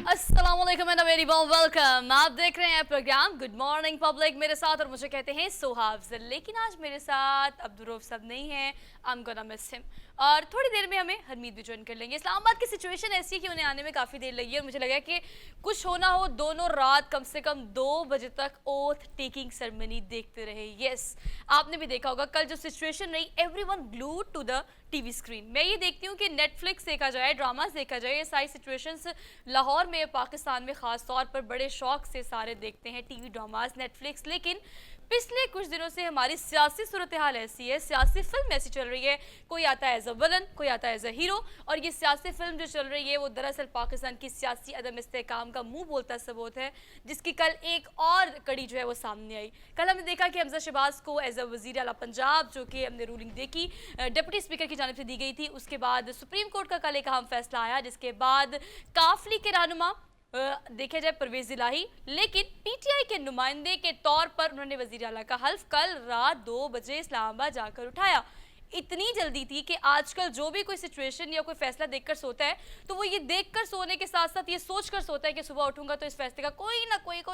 अस्सलाम वालेकुम and very warm welcome. आप देख रहे हैं प्रोग्राम गुड मॉर्निंग पब्लिक मेरे साथ, और मुझे कहते हैं सोहाब। लेकिन आज मेरे साथ अब्दुर्रऊफ साहब नहीं है। I am gonna miss him. और थोड़ी देर में हमें हरमीत भी ज्वाइन कर लेंगे। इस्लामाबाद की सिचुएशन ऐसी है कि उन्हें आने में काफ़ी देर लगी है, और मुझे लगा कि कुछ होना हो दोनों रात कम से कम 2 बजे तक ओथ टेकिंग सेरेमनी देखते रहे। यस, आपने भी देखा होगा कल जो सिचुएशन रही, everyone glued to the TV screen. मैं ये देखती हूँ कि नेटफ्लिक्स देखा जाए, ड्रामास देखा जाए, ये सारी सिचुएशंस लाहौर में, पाकिस्तान में ख़ास तौर पर बड़े शौक से सारे देखते हैं टीवी ड्रामास नेटफ्लिक्स। लेकिन पिछले कुछ दिनों से हमारी सियासी सूरत हाल ऐसी है, सियासी फिल्म ऐसी चल रही है, कोई आता है एज अ विलन, कोई आता है एज अ हीरो। और ये सियासी फिल्म जो चल रही है वो दरअसल पाकिस्तान की सियासी अदम इस्तेहकाम का मुंह बोलता सबूत है, जिसकी कल एक और कड़ी जो है वो सामने आई। कल हमने देखा कि हमजा शहबाज को एज अ वज़ीर आला पंजाब, जो कि हमने रूलिंग देखी, डिप्टी स्पीकर की जानिब से दी गई थी। उसके बाद सुप्रीम कोर्ट का कल एक अहम फैसला आया, जिसके बाद काफली के रहनुमा देखा जाए परवेज इलाही, लेकिन पीटीआई के नुमाइंदे के तौर पर उन्होंने वजीर आला का हल्फ कल रात 2 बजे इस्लामाबाद जाकर उठाया। इतनी जल्दी थी कि आजकल जो भी कोई सिचुएशन या कोई फैसला देखकर सोता है, तो वो ये देखकर सोने के साथ साथ ये सोचकर सोता है कि सुबह उठूंगा तो इस फैसले का कोई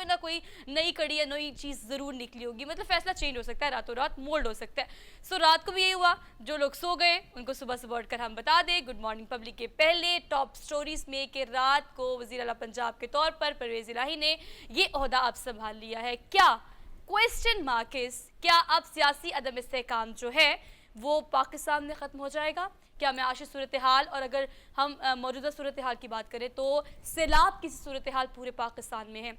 ना कोई नई कड़ी या नई चीज़ ज़रूर निकली होगी। मतलब फैसला चेंज हो सकता है, रातों रात मोल्ड हो सकता है। सो रात को भी यही हुआ, जो लोग सो गए उनको सुबह सुबह उठकर हम बता दें गुड मॉर्निंग पब्लिक के पहले टॉप स्टोरीज में कि रात को वज़ीर आला पंजाब के तौर पर परवेज इलाही ने ये ओहदा अब संभाल लिया है। क्या क्वेश्चन मार्क्स, क्या अब सियासी अदम इस्तेहकाम जो है वो पाकिस्तान में ख़त्म हो जाएगा? क्या माशी सूरत हाल, और अगर हम मौजूदा सूरत हाल की बात करें तो सैलाब की सूरत हाल पूरे पाकिस्तान में है।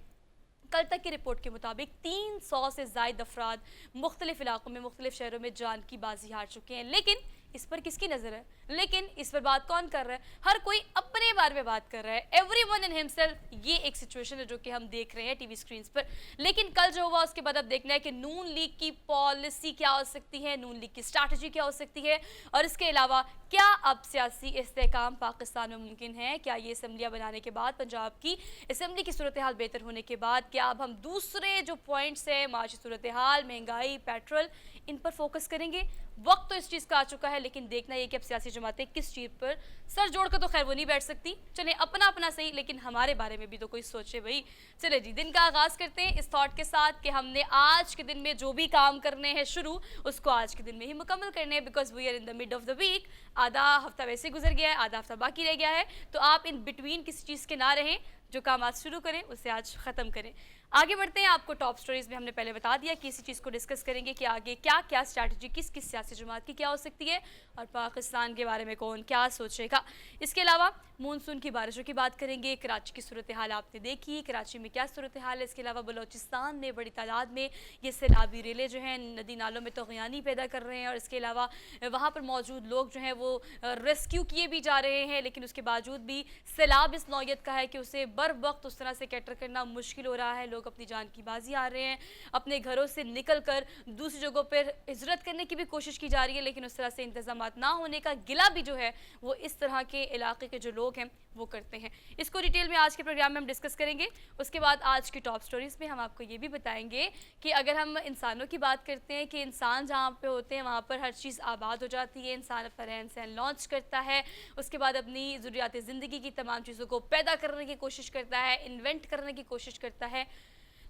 कल तक की रिपोर्ट के मुताबिक 300 से ज़ायद अफराद मुख्तलिफ इलाकों में, मुख्तलिफ शहरों में जान की बाजी हार चुके हैं। लेकिन इस पर किसकी नज़र है? लेकिन इस पर बात कौन कर रहा है? हर कोई अपने बारे में बात कर रहा है, एवरीवन इन हिमसेल्फ। ये एक सिचुएशन है जो कि हम देख रहे हैं टीवी स्क्रीन पर। लेकिन कल जो हुआ उसके बाद अब देखना है कि नून लीग की पॉलिसी क्या हो सकती है, नून लीग की स्ट्रैटेजी क्या हो सकती है, और इसके अलावा क्या अब सियासी इस्तेहकाम पाकिस्तान में मुमकिन है? क्या ये असम्बलियाँ बनाने के बाद, पंजाब की असम्बली की सूरत हाल बेहतर होने के बाद, क्या अब हम दूसरे जो पॉइंट्स हैं, माशी सूरत हाल, महंगाई, पेट्रोल, इन पर फोकस करेंगे? वक्त तो इस चीज़ का आ चुका है, लेकिन देखना ये कि अब सियासी जमातें किस चीज़ पर सर जोड़कर तो खैर वो नहीं बैठ सकती। चले अपना अपना सही, लेकिन हमारे बारे में भी तो कोई सोचे भाई। चले जी, दिन का आगाज़ करते हैं इस थॉट के साथ कि हमने आज के दिन में जो भी काम करने हैं शुरू, उसको आज के दिन में ही मुकम्मल करने हैं, because we are in the mid of the week. आधा हफ्ता वैसे गुजर गया है, आधा हफ्ता बाकी रह गया है, तो आप इन बिटवीन किसी चीज़ के ना रहें। जो काम आज शुरू करें उसे आज ख़त्म करें। आगे बढ़ते हैं। आपको टॉप स्टोरीज में हमने पहले बता दिया कि इसी चीज़ को डिस्कस करेंगे कि आगे क्या क्या स्ट्रैटेजी किस किस सियासी जमात की क्या हो सकती है, और पाकिस्तान के बारे में कौन क्या सोचेगा। इसके अलावा मानसून की बारिशों की बात करेंगे, कराची की सूरत हाल आपने देखी, कराची में क्या सूरत हाल है। इसके अलावा बलोचिस्तान में बड़ी तादाद में ये सैलाबी रेले जो हैं नदी नालों में तग़यानी पैदा कर रहे हैं, और इसके अलावा वहाँ पर मौजूद लोग जो हैं वो रेस्क्यू किए भी जा रहे हैं, लेकिन उसके बावजूद भी सैलाब इस नौयत का है कि उसे बर वक्त उस तरह से कैटर करना मुश्किल हो रहा है। लोग अपनी जान की बाजी आ रहे हैं, अपने घरों से निकल कर दूसरी जगहों पर हिजरत करने की भी कोशिश की जा रही है, लेकिन उस तरह से इंतजाम ना होने का गिला भी जो है वो इस तरह के इलाके के जो लोग हैं वो करते हैं। इसको डिटेल में आज के प्रोग्राम में हम डिस्कस करेंगे। उसके बाद आज की टॉप स्टोरीज में हम आपको ये भी बताएंगे कि अगर हम इंसानों की बात करते हैं कि इंसान जहाँ पे होते हैं वहाँ पर हर चीज़ आबाद हो जाती है, इंसान अपना रहन सहन लॉन्च करता है, उसके बाद अपनी ज़रूरियात ज़िंदगी की तमाम चीज़ों को पैदा करने की कोशिश करता है, इन्वेंट करने की कोशिश करता है।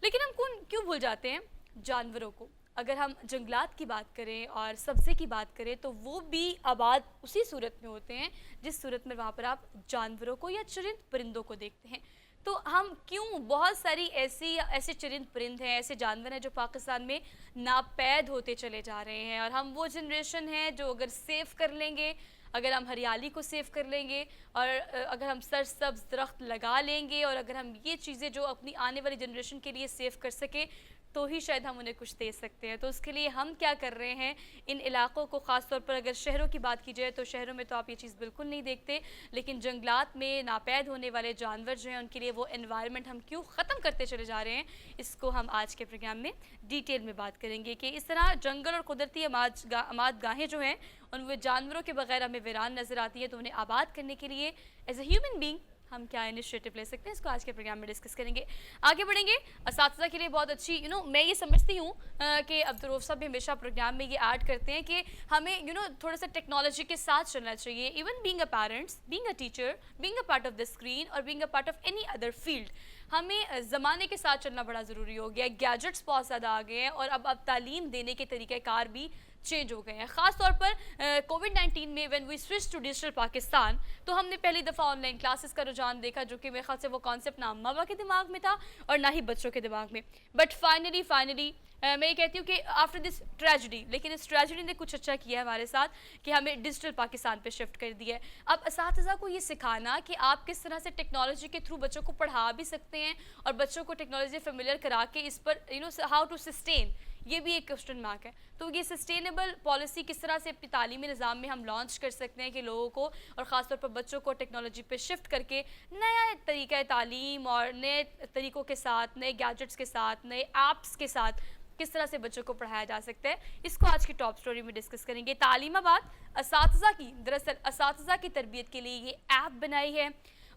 लेकिन हम क्यों भूल जाते हैं जानवरों को? अगर हम जंगलात की बात करें और सब्ज़े की बात करें तो वो भी आबाद उसी सूरत में होते हैं जिस सूरत में वहाँ पर आप जानवरों को या चरिंद परिंदों को देखते हैं। तो हम क्यों, बहुत सारी ऐसे चरिंद परिंद हैं, ऐसे जानवर हैं जो पाकिस्तान में नापैद होते चले जा रहे हैं, और हम वो जनरेशन है जो अगर सेव कर लेंगे, अगर हम हरियाली को सेव कर लेंगे, और अगर हम सरसब्ज दरख्त लगा लेंगे, और अगर हम ये चीज़ें जो अपनी आने वाली जनरेशन के लिए सेव कर सके, तो ही शायद हम उन्हें कुछ दे सकते हैं। तो उसके लिए हम क्या कर रहे हैं इन इलाकों को, ख़ास तौर पर अगर शहरों की बात की जाए तो शहरों में तो आप ये चीज़ बिल्कुल नहीं देखते, लेकिन जंगलात में नापैद होने वाले जानवर जो हैं उनके लिए वो एनवायरनमेंट हम क्यों ख़त्म करते चले जा रहे हैं, इसको हम आज के प्रोग्राम में डिटेल में बात करेंगे कि इस तरह जंगल और कुदरती अमाद गाहें जो हैं उन जानवरों के बगैर हमें वीरान नज़र आती है, तो उन्हें आबाद करने के लिए एज ए ह्यूमन बींग हम क्या इनिशिएटिव ले सकते हैं, इसको आज के प्रोग्राम में डिस्कस करेंगे। आगे बढ़ेंगे। असातिज़ा के लिए बहुत अच्छी मैं ये समझती हूँ कि अब्दुर्रऊफ साहब भी हमेशा प्रोग्राम में ये ऐड करते हैं कि हमें थोड़ा सा टेक्नोलॉजी के साथ चलना चाहिए। Even being a parents, being a teacher, being a part of the screen और being a part of any other field, हमें ज़माने के साथ चलना बड़ा ज़रूरी हो गया है। गैजेट्स बहुत ज़्यादा आ गए हैं और अब तालीम देने के तरीक़ेकार भी चेंज हो गए हैं। ख़ास तौर पर कोविड-19 में when we switch to digital Pakistan, तो हमने पहली दफ़ा ऑनलाइन क्लासेस का रुझान देखा, जो कि मेरे ख्याल से वो कॉन्सेप्ट ना अम्मा के दिमाग में था और ना ही बच्चों के दिमाग में। बट फाइनली मैं ये कहती हूँ कि आफ्टर दिस ट्रेजिडी, लेकिन इस ट्रेजिडी ने कुछ अच्छा किया है हमारे साथ कि हमें डिजिटल पाकिस्तान पे शिफ्ट कर दिया है। अब असातिज़ा को ये सिखाना कि आप किस तरह से टेक्नोलॉजी के थ्रू बच्चों को पढ़ा भी सकते हैं और बच्चों को टेक्नोलॉजी फेमिलियर करा के इस पर हाउ टू सस्टेन, ये भी एक क्वेश्चन मार्क है। तो ये सस्टेनेबल पॉलिसी किस तरह से अपनी तालीमी निज़ाम में हम लॉन्च कर सकते हैं कि लोगों को और ख़ासतौर पर बच्चों को टेक्नोलॉजी पे शिफ्ट करके नया तरीका तालीम और नए तरीक़ों के साथ, नए गैजेट्स के साथ, नए ऐप्स के साथ किस तरह से बच्चों को पढ़ाया जा सकता है, इसको आज की टॉप स्टोरी में डिस्कस करेंगे। तालीमाबाद असातिज़ा की, दरअसल असातिज़ा की तरबियत के लिए ये ऐप बनाई है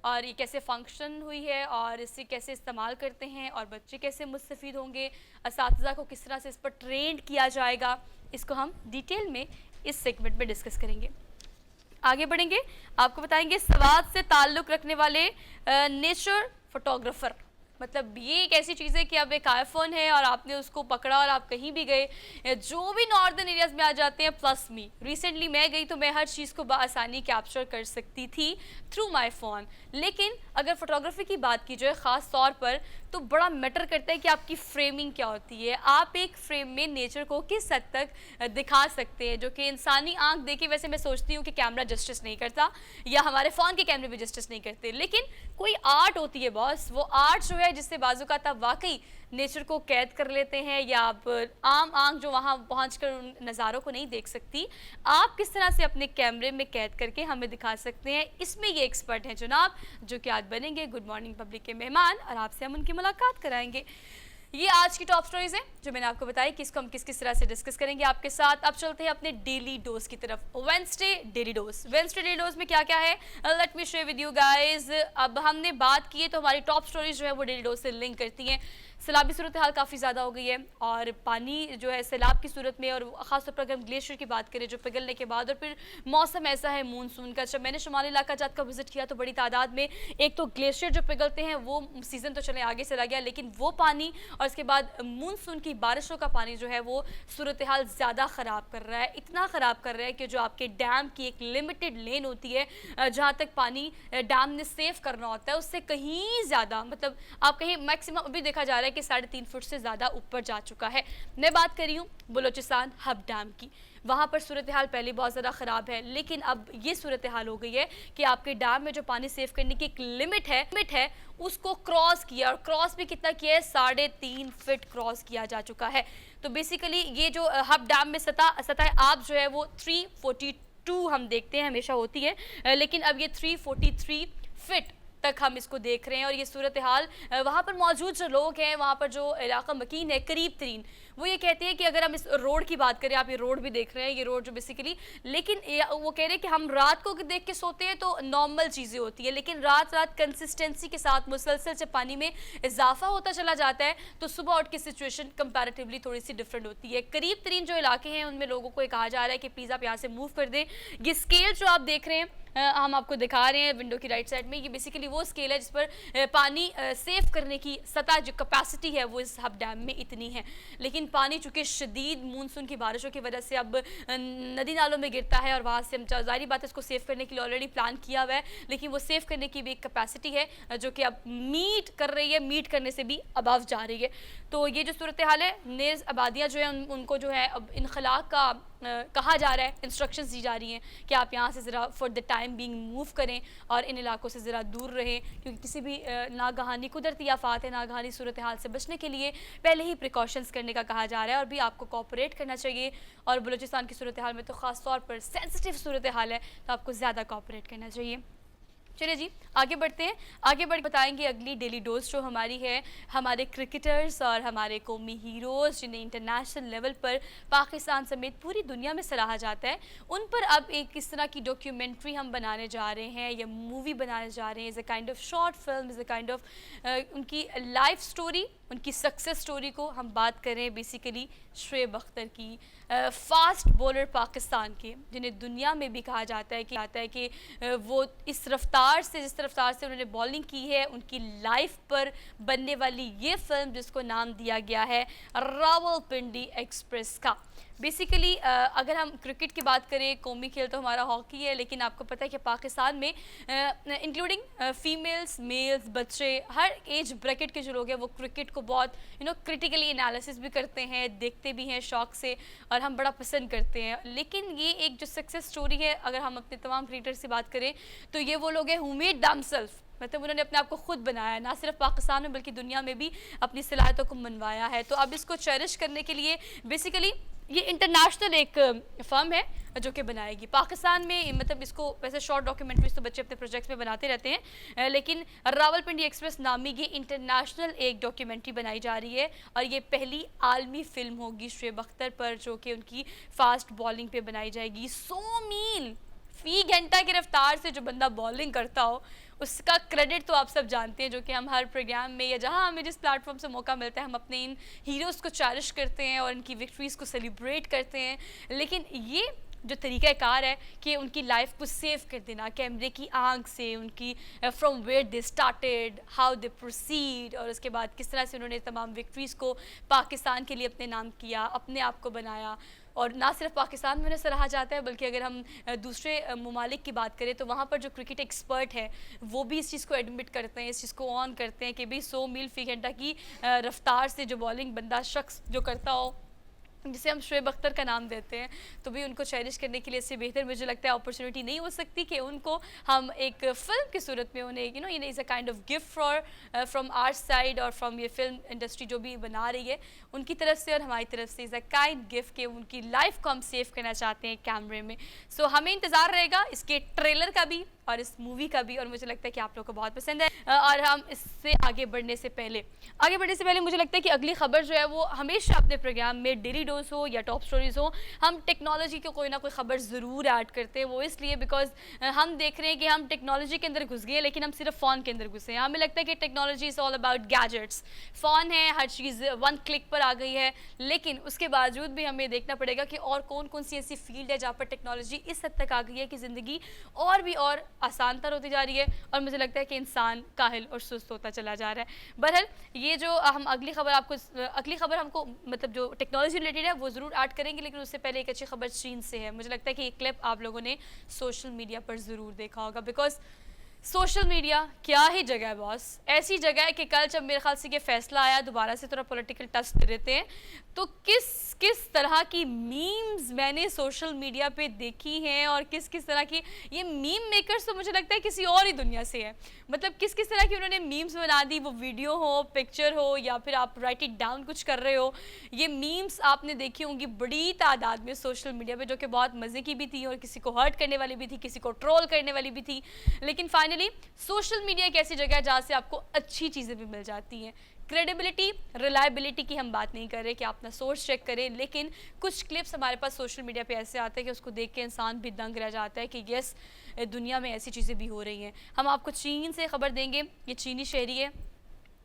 और ये कैसे फंक्शन हुई है और इसे कैसे इस्तेमाल करते हैं और बच्चे कैसे मुस्तफ़ीद होंगे, असातिज़ा को किस तरह से इस पर ट्रेंड किया जाएगा, इसको हम डिटेल में इस सेगमेंट में डिस्कस करेंगे। आगे बढ़ेंगे, आपको बताएंगे सवाद से ताल्लुक़ रखने वाले नेचर फोटोग्राफ़र। मतलब ये एक ऐसी चीज़ है कि अब एक आईफोन है और आपने उसको पकड़ा और आप कहीं भी गए, जो भी नॉर्दर्न एरियाज़ में आ जाते हैं, प्लस मी रिसेंटली मैं गई तो मैं हर चीज़ को बआसानी कैप्चर कर सकती थी थ्रू माई फ़ोन। लेकिन अगर फोटोग्राफी की बात की जाए ख़ास तौर पर, तो बड़ा मैटर करता है कि आपकी फ्रेमिंग क्या होती है, आप एक फ्रेम में नेचर को किस हद तक दिखा सकते हैं, जो कि इंसानी आंख देखे वैसे मैं सोचती हूँ कि कैमरा जस्टिस नहीं करता या हमारे फ़ोन के कैमरे भी जस्टिस नहीं करते। लेकिन कोई आर्ट होती है बॉस, वो आर्ट जो है जिससे बाजू का तब वाकई नेचर को कैद कर लेते हैं या आप आम आंख जो वहाँ पहुँचकर उन नज़ारों को नहीं देख सकती, आप किस तरह से अपने कैमरे में कैद करके हमें दिखा सकते हैं। इसमें ये एक्सपर्ट हैं जनाब, जो कि आज बनेंगे गुड मॉर्निंग पब्लिक के मेहमान और आपसे हम उनकी मुलाकात कराएंगे। ये आज की टॉप स्टोरीज हैं जो मैंने आपको बताई कि इसको हम किस किस तरह से डिस्कस करेंगे आपके साथ। अब चलते हैं अपने डेली डोज की तरफ। वेडनेसडे डेली डोज में क्या क्या है, let me share with you guys. अब हमने बात की है तो हमारी टॉप स्टोरीज जो है वो डेली डोज से लिंक करती हैं। सैलाबी सूरत हाल काफ़ी ज़्यादा हो गई है और पानी जो है सैलाब की सूरत में, और ख़ासतौर पर अगर हम ग्लेशियर की बात करें जो पिघलने के बाद, और फिर मौसम ऐसा है मूनसून का। जब मैंने शुमाली इलाका जात का विजिट किया तो बड़ी तादाद में एक तो ग्लेशियर जो पिघलते हैं वो सीज़न तो चले आगे चला गया, लेकिन वो पानी और इसके बाद मूनसून की बारिशों का पानी जो है वो सूरत हाल ज़्यादा ख़राब कर रहा है। इतना ख़राब कर रहा है कि जो आपके डैम की एक लिमिटेड लेन होती है जहाँ तक पानी डैम ने सेव करना होता है, उससे कहीं ज़्यादा, मतलब आप कहीं मैक्सिमम अभी देखा जा रहा है कि 3.5 फुट से ज़्यादा ऊपर जा चुका है। मैं बात कर रही हूँ बलोचिस्तान हब डैम की। वहाँ पर सूरत हाल पहले बहुत ज़्यादा ख़राब है, लेकिन अब ये सूरत हाल हो गई है कि आपके डैम में जो पानी सेव करने की एक लिमिट है उसको क्रॉस किया, और क्रॉस भी कितना किया है, 3.5 फीट क्रॉस किया जा चुका है। तो बेसिकली ये जो हब डैम में सतह आप जो है वो 342 हम देखते हैं हमेशा होती है, लेकिन अब ये 343 फीट तक हम इसको देख रहे हैं। और ये सूरत हाल वहाँ पर मौजूद जो लोग हैं, वहाँ पर जो इलाका मकीन है करीब तरीन, वो ये कहते हैं कि अगर हम इस रोड की बात करें, आप ये रोड भी देख रहे हैं, ये रोड जो बेसिकली, लेकिन वो कह रहे हैं कि हम रात को देख के सोते हैं तो नॉर्मल चीज़ें होती है, लेकिन रात कंसिस्टेंसी के साथ मुसलसल जब पानी में इजाफा होता चला जाता है तो सुबह उठ की सिचुएशन कंपैरेटिवली थोड़ी सी डिफरेंट होती है। करीब तरीन जो इलाके हैं उनमें लोगों को ये कहा जा रहा है कि प्लीज़ आप यहाँ से मूव कर दें। ये स्केल जो आप देख रहे हैं हम आपको दिखा रहे हैं विंडो की राइट साइड में, ये बेसिकली वो स्केल है जिस पर पानी सेव करने की सतह जो कैपेसिटी है वो इस हब डैम में इतनी है। लेकिन पानी चूँकि शदीद मूनसून की बारिशों की वजह से अब नदी नालों में गिरता है और वहाँ से हम ज़ाहिर बात है इसको सेव करने के लिए ऑलरेडी प्लान किया हुआ है, लेकिन वो सेव करने की भी एक कैपेसिटी है जो कि अब मीट कर रही है, मीट करने से भी अबव जा रही है। तो ये जो सूरत हाल है, नेज़ आबादियाँ जो है उनको जो है अब इनखला का कहा जा रहा है, इंस्ट्रक्शंस दी जा रही हैं कि आप यहाँ से ज़रा for the time being move करें और इन इलाकों से ज़रा दूर रहें, क्योंकि किसी भी नागहानी कुदरती आफात है, नागहानी सूरत हाल से बचने के लिए पहले ही प्रिकॉशंस करने का कहा जा रहा है और भी आपको कोऑपरेट करना चाहिए। और बलूचिस्तान की सूरत हाल में तो ख़ास तौर पर सेंसिटिव सूरत हाल है, तो आपको ज़्यादा कोऑपरेट करना चाहिए। चलिए जी, आगे बढ़ते हैं। आगे बढ़ बताएंगे अगली डेली डोज जो हमारी है, हमारे क्रिकेटर्स और हमारे कौमी हीरोज़ जिन्हें इंटरनेशनल लेवल पर पाकिस्तान समेत पूरी दुनिया में सराहा जाता है, उन पर अब एक इस तरह की डॉक्यूमेंट्री हम बनाने जा रहे हैं या मूवी बनाने जा रहे हैं। Is a kind of short film, is a kind of उनकी लाइफ स्टोरी, उनकी सक्सेस स्टोरी को हम बात करें बेसिकली शुएब अख्तर की, फास्ट बॉलर पाकिस्तान के, जिन्हें दुनिया में भी कहा जाता है कि वो इस रफ्तार से, जिस रफ्तार से उन्होंने बॉलिंग की है, उनकी लाइफ पर बनने वाली ये फिल्म जिसको नाम दिया गया है रावलपिंडी एक्सप्रेस का। बेसिकली अगर हम क्रिकेट की बात करें, कौमी खेल तो हमारा हॉकी है, लेकिन आपको पता है कि पाकिस्तान में इंक्लूडिंग फीमेल्स, मेल्स, बच्चे, हर एज ब्रैकेट के जो लोग हैं वो क्रिकेट को बहुत क्रिटिकली एनालिसिस भी करते हैं, देखते भी हैं शौक से, और हम बड़ा पसंद करते हैं। लेकिन ये एक जो सक्सेस स्टोरी है, अगर हम अपने तमाम क्रिकेटर्स से बात करें तो ये वो लोग हैं हु मेड देमसेल्फ, मतलब उन्होंने अपने आप को खुद बनाया, ना सिर्फ पाकिस्तान में बल्कि दुनिया में भी अपनी सलाहियतों को मनवाया है। तो अब इसको चेरिश करने के लिए बेसिकली ये इंटरनेशनल एक फर्म है जो कि बनाएगी पाकिस्तान में। मतलब इसको वैसे शॉर्ट डॉक्यूमेंट्रीज तो बच्चे अपने प्रोजेक्ट्स में बनाते रहते हैं, लेकिन रावलपिंडी एक्सप्रेस नामी ये इंटरनेशनल एक डॉक्यूमेंट्री बनाई जा रही है, और ये पहली आलमी फिल्म होगी शुएब अख्तर पर, जो कि उनकी फास्ट बॉलिंग पे बनाई जाएगी। 100 मील फी घंटा की रफ्तार से जो बंदा बॉलिंग करता हो, उसका क्रेडिट तो आप सब जानते हैं, जो कि हम हर प्रोग्राम में या जहां हमें जिस प्लेटफॉर्म से मौका मिलता है हम अपने इन हीरोज़ को चेरिश करते हैं और इनकी विक्ट्रीज़ को सेलिब्रेट करते हैं। लेकिन ये जो तरीक़ाकार है कि उनकी लाइफ को सेव कर देना कैमरे की आंख से, उनकी from where they started, how they proceed, और उसके बाद किस तरह से उन्होंने तमाम विक्ट्रीज़ को पाकिस्तान के लिए अपने नाम किया, अपने आप को बनाया, और ना सिर्फ पाकिस्तान में उन्हें सराहा जाता है बल्कि अगर हम दूसरे ममालिक की बात करें तो वहाँ पर जो क्रिकेट एक्सपर्ट है वो भी इस चीज़ को एडमिट करते हैं, इस चीज़ को ऑन करते हैं कि भाई 100 मील फी घंटा की रफ्तार से जो बॉलिंग बंदा शख्स जो करता हो, जिसे हम शुएब अख्तर का नाम देते हैं, तो भी उनको चेरिश करने के लिए इससे बेहतर मुझे लगता है अपॉर्चुनिटी नहीं हो सकती कि उनको हम एक फ़िल्म की सूरत में उन्हें is a kind of gift from our side और फ्रॉम ये फिल्म इंडस्ट्री जो भी बना रही है उनकी तरफ से और हमारी तरफ से, इज़ अ काइंड गिफ्ट के उनकी लाइफ को हम सेव करना चाहते हैं कैमरे में। सो हमें इंतज़ार रहेगा इसके ट्रेलर का भी और इस मूवी का भी, और मुझे लगता है कि आप लोग को बहुत पसंद है। और हम इससे आगे बढ़ने से पहले मुझे लगता है कि अगली खबर जो है वो हमेशा अपने प्रोग्राम में डेली डोज हो या टॉप स्टोरीज़ हो, हम टेक्नोलॉजी की कोई ना कोई खबर ज़रूर ऐड करते हैं। वो इसलिए बिकॉज हम देख रहे हैं कि हम टेक्नोलॉजी के अंदर घुस गए, लेकिन हम सिर्फ फ़ोन के अंदर घुसे हैं। हमें लगता है कि technology is all about gadgets, phone है, हर चीज़ वन क्लिक पर आ गई है, लेकिन उसके बावजूद भी हमें देखना पड़ेगा कि और कौन कौन सी ऐसी फील्ड है जहाँ पर टेक्नोलॉजी इस हद तक आ गई है कि ज़िंदगी और भी और आसान तर होती जा रही है, और मुझे लगता है कि इंसान काहिल और सुस्त होता चला जा रहा है। बहरहाल ये जो हम अगली खबर हमको मतलब जो टेक्नोलॉजी रिलेटेड है वो ज़रूर ऐड करेंगे, लेकिन उससे पहले एक अच्छी खबर चीन से है। मुझे लगता है कि ये क्लिप आप लोगों ने सोशल मीडिया पर ज़रूर देखा होगा, बिकॉज सोशल मीडिया क्या ही जगह है बॉस, ऐसी जगह है कि कल जब मेरे ख्याल से ये फैसला आया दोबारा से थोड़ा पॉलिटिकल टच दे देते हैं, तो किस तरह की मीम्स मैंने सोशल मीडिया पे देखी हैं और किस तरह की ये मीम मेकर्स तो मुझे लगता है किसी और ही दुनिया से है। मतलब किस तरह की उन्होंने मीम्स बना दी, वो वीडियो हो, पिक्चर हो, या फिर आप राइट इट डाउन कुछ कर रहे हो, ये मीम्स आपने देखी होंगी बड़ी तादाद में सोशल मीडिया पे, जो कि बहुत मज़े की भी थी और किसी को हर्ट करने वाली भी थी, किसी को ट्रोल करने वाली भी थी। लेकिन फाइनली सोशल मीडिया एक ऐसी जगह है जहाँ से आपको अच्छी चीज़ें भी मिल जाती हैं। क्रेडिबिलिटी, रिलायबिलिटी की हम बात नहीं कर रहे कि आप अपना सोर्स चेक करें, लेकिन कुछ क्लिप्स हमारे पास सोशल मीडिया पे ऐसे आते हैं कि उसको देख के इंसान भी दंग रह जाता है कि यस, दुनिया में ऐसी चीज़ें भी हो रही हैं। हम आपको चीन से खबर देंगे। ये चीनी शहरी है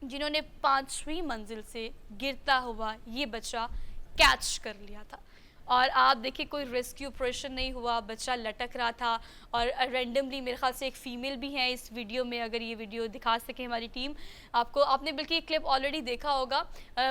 जिन्होंने 5वीं मंजिल से गिरता हुआ ये बच्चा कैच कर लिया था, और आप देखिए कोई रेस्क्यू ऑपरेशन नहीं हुआ, बच्चा लटक रहा था, और रैंडमली मेरे ख्याल से एक फ़ीमेल भी है इस वीडियो में, अगर ये वीडियो दिखा सके हमारी टीम आपने बल्कि ये क्लिप ऑलरेडी देखा होगा।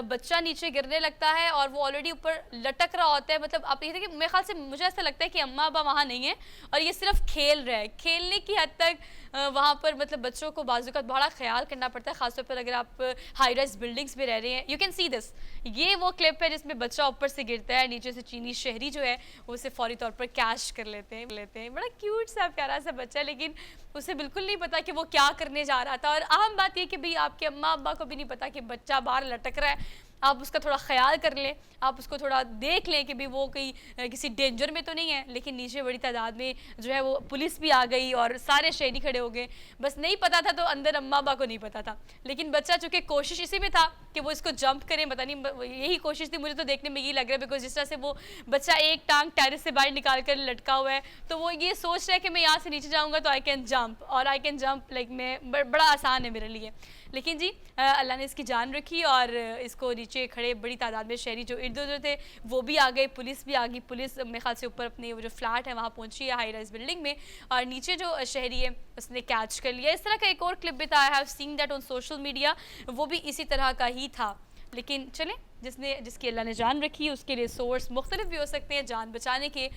बच्चा नीचे गिरने लगता है और वो ऑलरेडी ऊपर लटक रहा होता है। मतलब आप ये देखिए, मेरे ख्याल से मुझे ऐसा लगता है कि अम्मा अब्बा वहाँ नहीं है और ये सिर्फ खेल रहा है, खेलने की हद तक वहाँ पर मतलब बच्चों को बाजू का बड़ा ख्याल करना पड़ता है, ख़ासतौर पर अगर आप हाई राइज बिल्डिंग्स में रह रहे हैं। यू कैन सी दिस, ये वो क्लिप है जिसमें बच्चा ऊपर से गिरता है, नीचे से चीनी शहरी जो है वो उसे फौरी तौर पर कैच कर लेते हैं। बड़ा क्यूट सा प्यारा सा बच्चा है, लेकिन उसे बिल्कुल नहीं पता कि वो क्या करने जा रहा था। और अहम बात यह कि भाई आपके अम्मा अब्बा को भी नहीं पता कि बच्चा बाहर लटक रहा है, आप उसका थोड़ा ख्याल कर लें, आप उसको थोड़ा देख लें कि भी वो कहीं किसी डेंजर में तो नहीं है। लेकिन नीचे बड़ी तादाद में जो है वो पुलिस भी आ गई और सारे शहरी खड़े हो गए। बस नहीं पता था तो अंदर अम्मा अब्बा को नहीं पता था, लेकिन बच्चा चूंकि कोशिश इसी में था कि वो इसको जंप करें, पता नहीं यही कोशिश थी, मुझे तो देखने में यही लग रहा है। बिकॉज जिस तरह से वो बच्चा एक टांग टेरेस से बाहर निकाल कर लटका हुआ है, तो वो ये सोच रहा है कि मैं यहाँ से नीचे जाऊँगा तो आई कैन जंप, और आई कैन जंप लाइक मैं बड़ा आसान है मेरे लिए। लेकिन जी अल्लाह ने इसकी जान रखी और इसको नीचे खड़े बड़ी तादाद में शहरी जो इर्द उधर थे वो भी आ गए, पुलिस भी आ गई। पुलिस मेरे ख्याल से ऊपर अपने वो जो फ्लैट है वहाँ पहुँची है हाई राइज बिल्डिंग में, और नीचे जो शहरी है उसने कैच कर लिया। इस तरह का एक और क्लिप भी था, I have seen that on social media, वो भी इसी तरह का ही था। लेकिन चलें, जिसकी अल्लाह ने जान रखी उसके लिए सोर्स मुख्तलिफ भी हो सकते हैं जान बचाने के।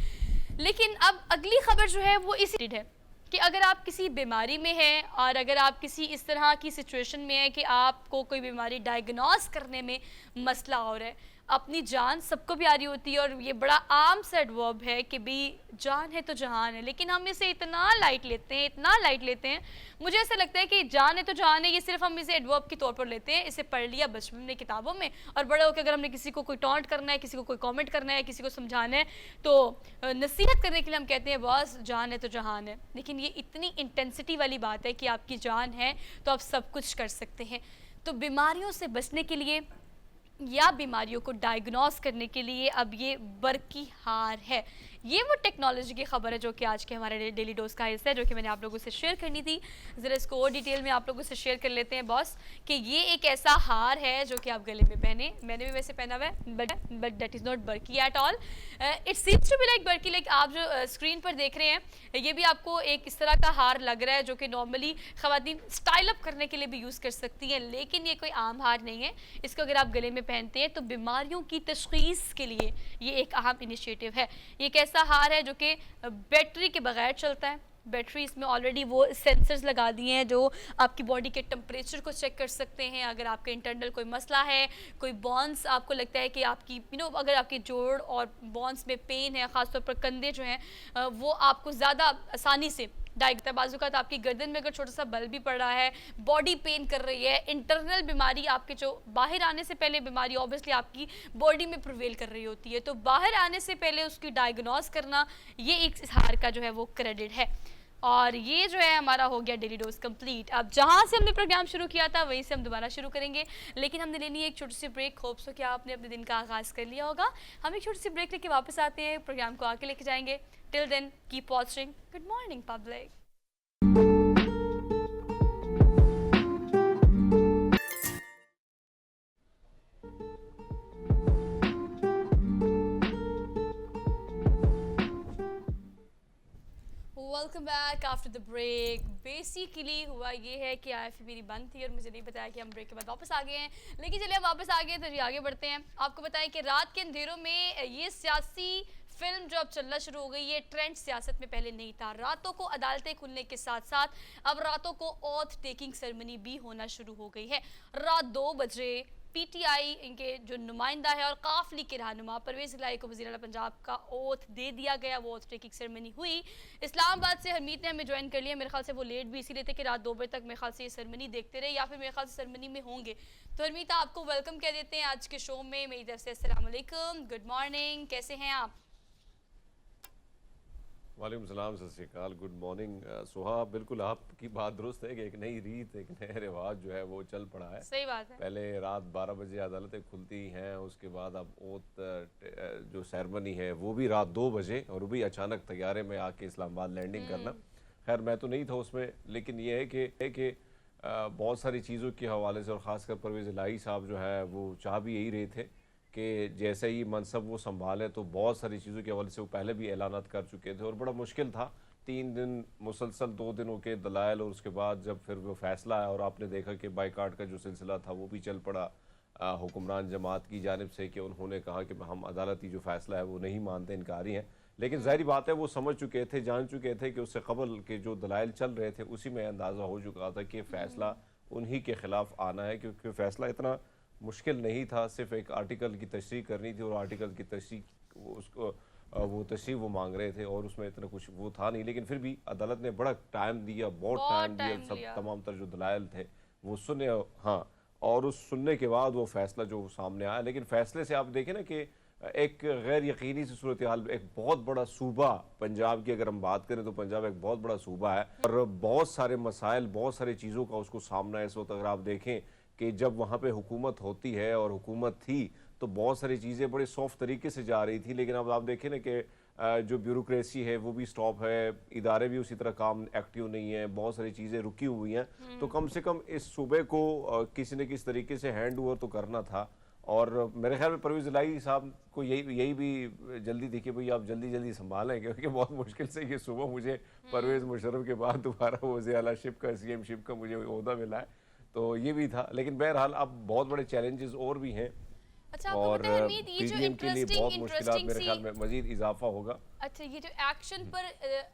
लेकिन अब अगली खबर जो है वो इसी है कि अगर आप किसी बीमारी में हैं और अगर आप किसी इस तरह की सिचुएशन में हैं कि आपको कोई बीमारी डायग्नोस करने में मसला हो रहा है, अपनी जान सबको प्यारी होती है और ये बड़ा आम सा एडवर्ब है कि भी जान है तो जहान है, लेकिन हम इसे इतना लाइट लेते हैं, इतना लाइट लेते हैं। मुझे ऐसा लगता है कि जान है तो जहान है ये सिर्फ हम इसे एडवर्ब के तौर पर लेते हैं, इसे पढ़ लिया बचपन में किताबों में, और बड़े होकर अगर हमने किसी को कोई टॉन्ट करना है, किसी को कोई कॉमेंट करना है, किसी को समझाना है, तो नसीहत करने के लिए हम कहते हैं बॉस जान है तो जहान है। लेकिन ये इतनी इंटेंसिटी वाली बात है कि आपकी जान है तो आप सब कुछ कर सकते हैं। तो बीमारियों से बचने के लिए या बीमारियों को डायग्नोस करने के लिए अब ये बरकी हार है। ये वो टेक्नोलॉजी की खबर है जो कि आज के हमारे डेली डोज का हिस्सा है, जो कि मैंने आप लोगों से शेयर करनी थी। ज़रा इसको और डिटेल में आप लोगों से शेयर कर लेते हैं बॉस, कि ये एक ऐसा हार है जो कि आप गले में पहने, मैंने भी वैसे पहना हुआ है, बट दैट इज़ नॉट बरकी at all. It seems to be like बरकी, लाइक आप जो स्क्रीन पर देख रहे हैं ये भी आपको एक इस तरह का हार लग रहा है जो कि नॉर्मली ख़वातीन स्टाइल अप करने के लिए भी यूज़ कर सकती हैं, लेकिन ये कोई आम हार नहीं है। इसको अगर आप गले में पहनते हैं तो बीमारियों की तशख़ीस के लिए ये एक अहम इनिशिएटिव है। ये एक ऐसा हार है जो कि बैटरी के बगैर चलता है। बैटरी इसमें ऑलरेडी वो सेंसर्स लगा दिए हैं जो आपकी बॉडी के टेम्परेचर को चेक कर सकते हैं। अगर आपके इंटरनल कोई मसला है, कोई बॉन्स आपको लगता है कि आपकी अगर आपके जोड़ और बॉन्स में पेन है, ख़ासतौर पर कंधे जो हैं वो आपको ज़्यादा आसानी से बाजू का, तो आपकी गर्दन में अगर छोटा सा बल भी पड़ रहा है, बॉडी पेन कर रही है, इंटरनल बीमारी आपके जो बाहर आने से पहले बीमारी ऑब्वियसली आपकी बॉडी में प्रिवेल कर रही होती है, तो बाहर आने से पहले उसकी डायग्नोस करना ये एक हार का जो है वो क्रेडिट है। और ये जो है हमारा हो गया डेली डोज कंप्लीट। अब जहाँ से हमने प्रोग्राम शुरू किया था वहीं से हम दोबारा शुरू करेंगे, लेकिन हमने लेनी है एक छोटी सी ब्रेक। होप सो कि आपने अपने दिन का आगाज़ कर लिया होगा। हम एक छोटी सी ब्रेक लेके वापस आते हैं, प्रोग्राम को आगे लेके जाएंगे। Till then keep watching. Good morning public. Welcome back after the break. Basically हुआ ये है कि आईएफपी मेरी बंद थी और मुझे नहीं बताया कि हम ब्रेक के बाद वापस आ गए हैं, लेकिन चलिए हम वापस आ गए तो जी आगे बढ़ते हैं। आपको बताएं कि रात के अंधेरों में ये सियासी फिल्म जो अब चलना शुरू हो गई, ये ट्रेंड सियासत में पहले नहीं था। रातों को अदालतें खुलने के साथ साथ अब रातों को ऑथ टेकिंग सेरेमनी भी होना शुरू हो गई है। रात 2 बजे पीटीआई इनके जो नुमाइंदा है और काफली के रहनुमा परवेज़ इलाही को वज़ीर आला पंजाब का ओथ दे दिया गया। वो ओथ टेकिंग सेरेमनी हुई इस्लामाबाद से। हरमीत ने हमें ज्वाइन कर लिया, मेरे ख्याल से वो लेट भी इसीलिए थे कि रात 2 बजे तक मेरे ख्याल से ये सेरेमनी देखते रहे या फिर मेरे ख्याल से सेरेमनी में होंगे। तो हरमीत आपको वेलकम कह देते हैं आज के शो में मेरी तरफ से। अस्सलाम वालेकुम, गुड मॉर्निंग, कैसे हैं आप? वालेकुम सलाम, सत श्री अकाल, गुड मॉर्निंग। सुहा, बिल्कुल आपकी बात दुरुस्त है कि एक नई रीत, एक नया रिवाज जो है वो चल पड़ा है। सही बात है। पहले रात 12 बजे अदालतें खुलती हैं, उसके बाद अब ओथ जो सेरेमनी है वो भी रात 2 बजे, और वो भी अचानक तैयारे में आके इस्लामाबाद लैंडिंग करना। खैर मैं तो नहीं था उसमें, लेकिन ये है कि बहुत सारी चीज़ों के हवाले से, और ख़ासकर परवेज़ इलाही साहब जो है वो चाह भी यही रहे थे कि जैसे ही मनसब वो संभाले तो बहुत सारी चीज़ों के हवाले से वो पहले भी ऐलानात कर चुके थे, और बड़ा मुश्किल था। 3 दिन मुसलसल 2 दिनों के दलाइल, और उसके बाद जब फिर वो फैसला आया और आपने देखा कि बाइकाट का जो सिलसिला था वो भी चल पड़ा हुक्मरान जमात की जानिब से, कि उन्होंने कहा कि हम अदालती जो फैसला है वो नहीं मानते, इनकारी हैं। लेकिन ज़ाहिर बात है वो समझ चुके थे, जान चुके थे कि उससे कबल के जो दलाइल चल रहे थे उसी में अंदाज़ा हो चुका था कि फ़ैसला उन्हीं के ख़िलाफ़ आना है, क्योंकि फ़ैसला इतना मुश्किल नहीं था। सिर्फ एक आर्टिकल की तशरीह करनी थी, और आर्टिकल की तशरीह वो तशरीह वो मांग रहे थे, और उसमें इतना कुछ वो था नहीं। लेकिन फिर भी अदालत ने बड़ा टाइम दिया, बहुत टाइम दिया, सब तमाम तर जो दलाइल थे वो सुने। हाँ, और उस सुनने के बाद वो फैसला जो सामने आया। लेकिन फैसले से आप देखें ना कि एक गैर यकीनी सी सूरत हाल, एक बहुत बड़ा सूबा पंजाब की अगर हम बात करें तो पंजाब एक बहुत बड़ा सूबा है और बहुत सारे मसाइल, बहुत सारी चीज़ों का उसको सामना है इस वक्त। अगर आप देखें कि जब वहाँ पे हुकूमत होती है और हुकूमत थी तो बहुत सारी चीज़ें बड़े सॉफ्ट तरीके से जा रही थी, लेकिन अब आप देखें ना कि जो ब्यूरोक्रेसी है वो भी स्टॉप है, इदारे भी उसी तरह काम एक्टिव नहीं है, बहुत सारी चीज़ें रुकी हुई हैं। तो कम से कम इस सूबे को किसी न किसी तरीके से हैंड ओवर तो करना था। और मेरे ख्याल में परवेज़ इलाही साहब को यही भी जल्दी देखिए भाई आप जल्दी जल्दी संभालें, क्योंकि बहुत मुश्किल से ये सुबह मुझे परवेज़ मुशर्रफ के बाद दोबारा वज़ीर आला शिप का, सीएम शिप का मुझे ओहदा मिला है, तो ये भी था। लेकिन बहरहाल अब बहुत बड़े चैलेंजेस और भी हैं अच्छा, आपको और पता है हरमीत, ये जो पीडीएम के लिए बहुत मुश्किलात इंटरेस्टिंग मेरे सी, ख्याल में मजीद इजाफा होगा। अच्छा ये जो एक्शन पर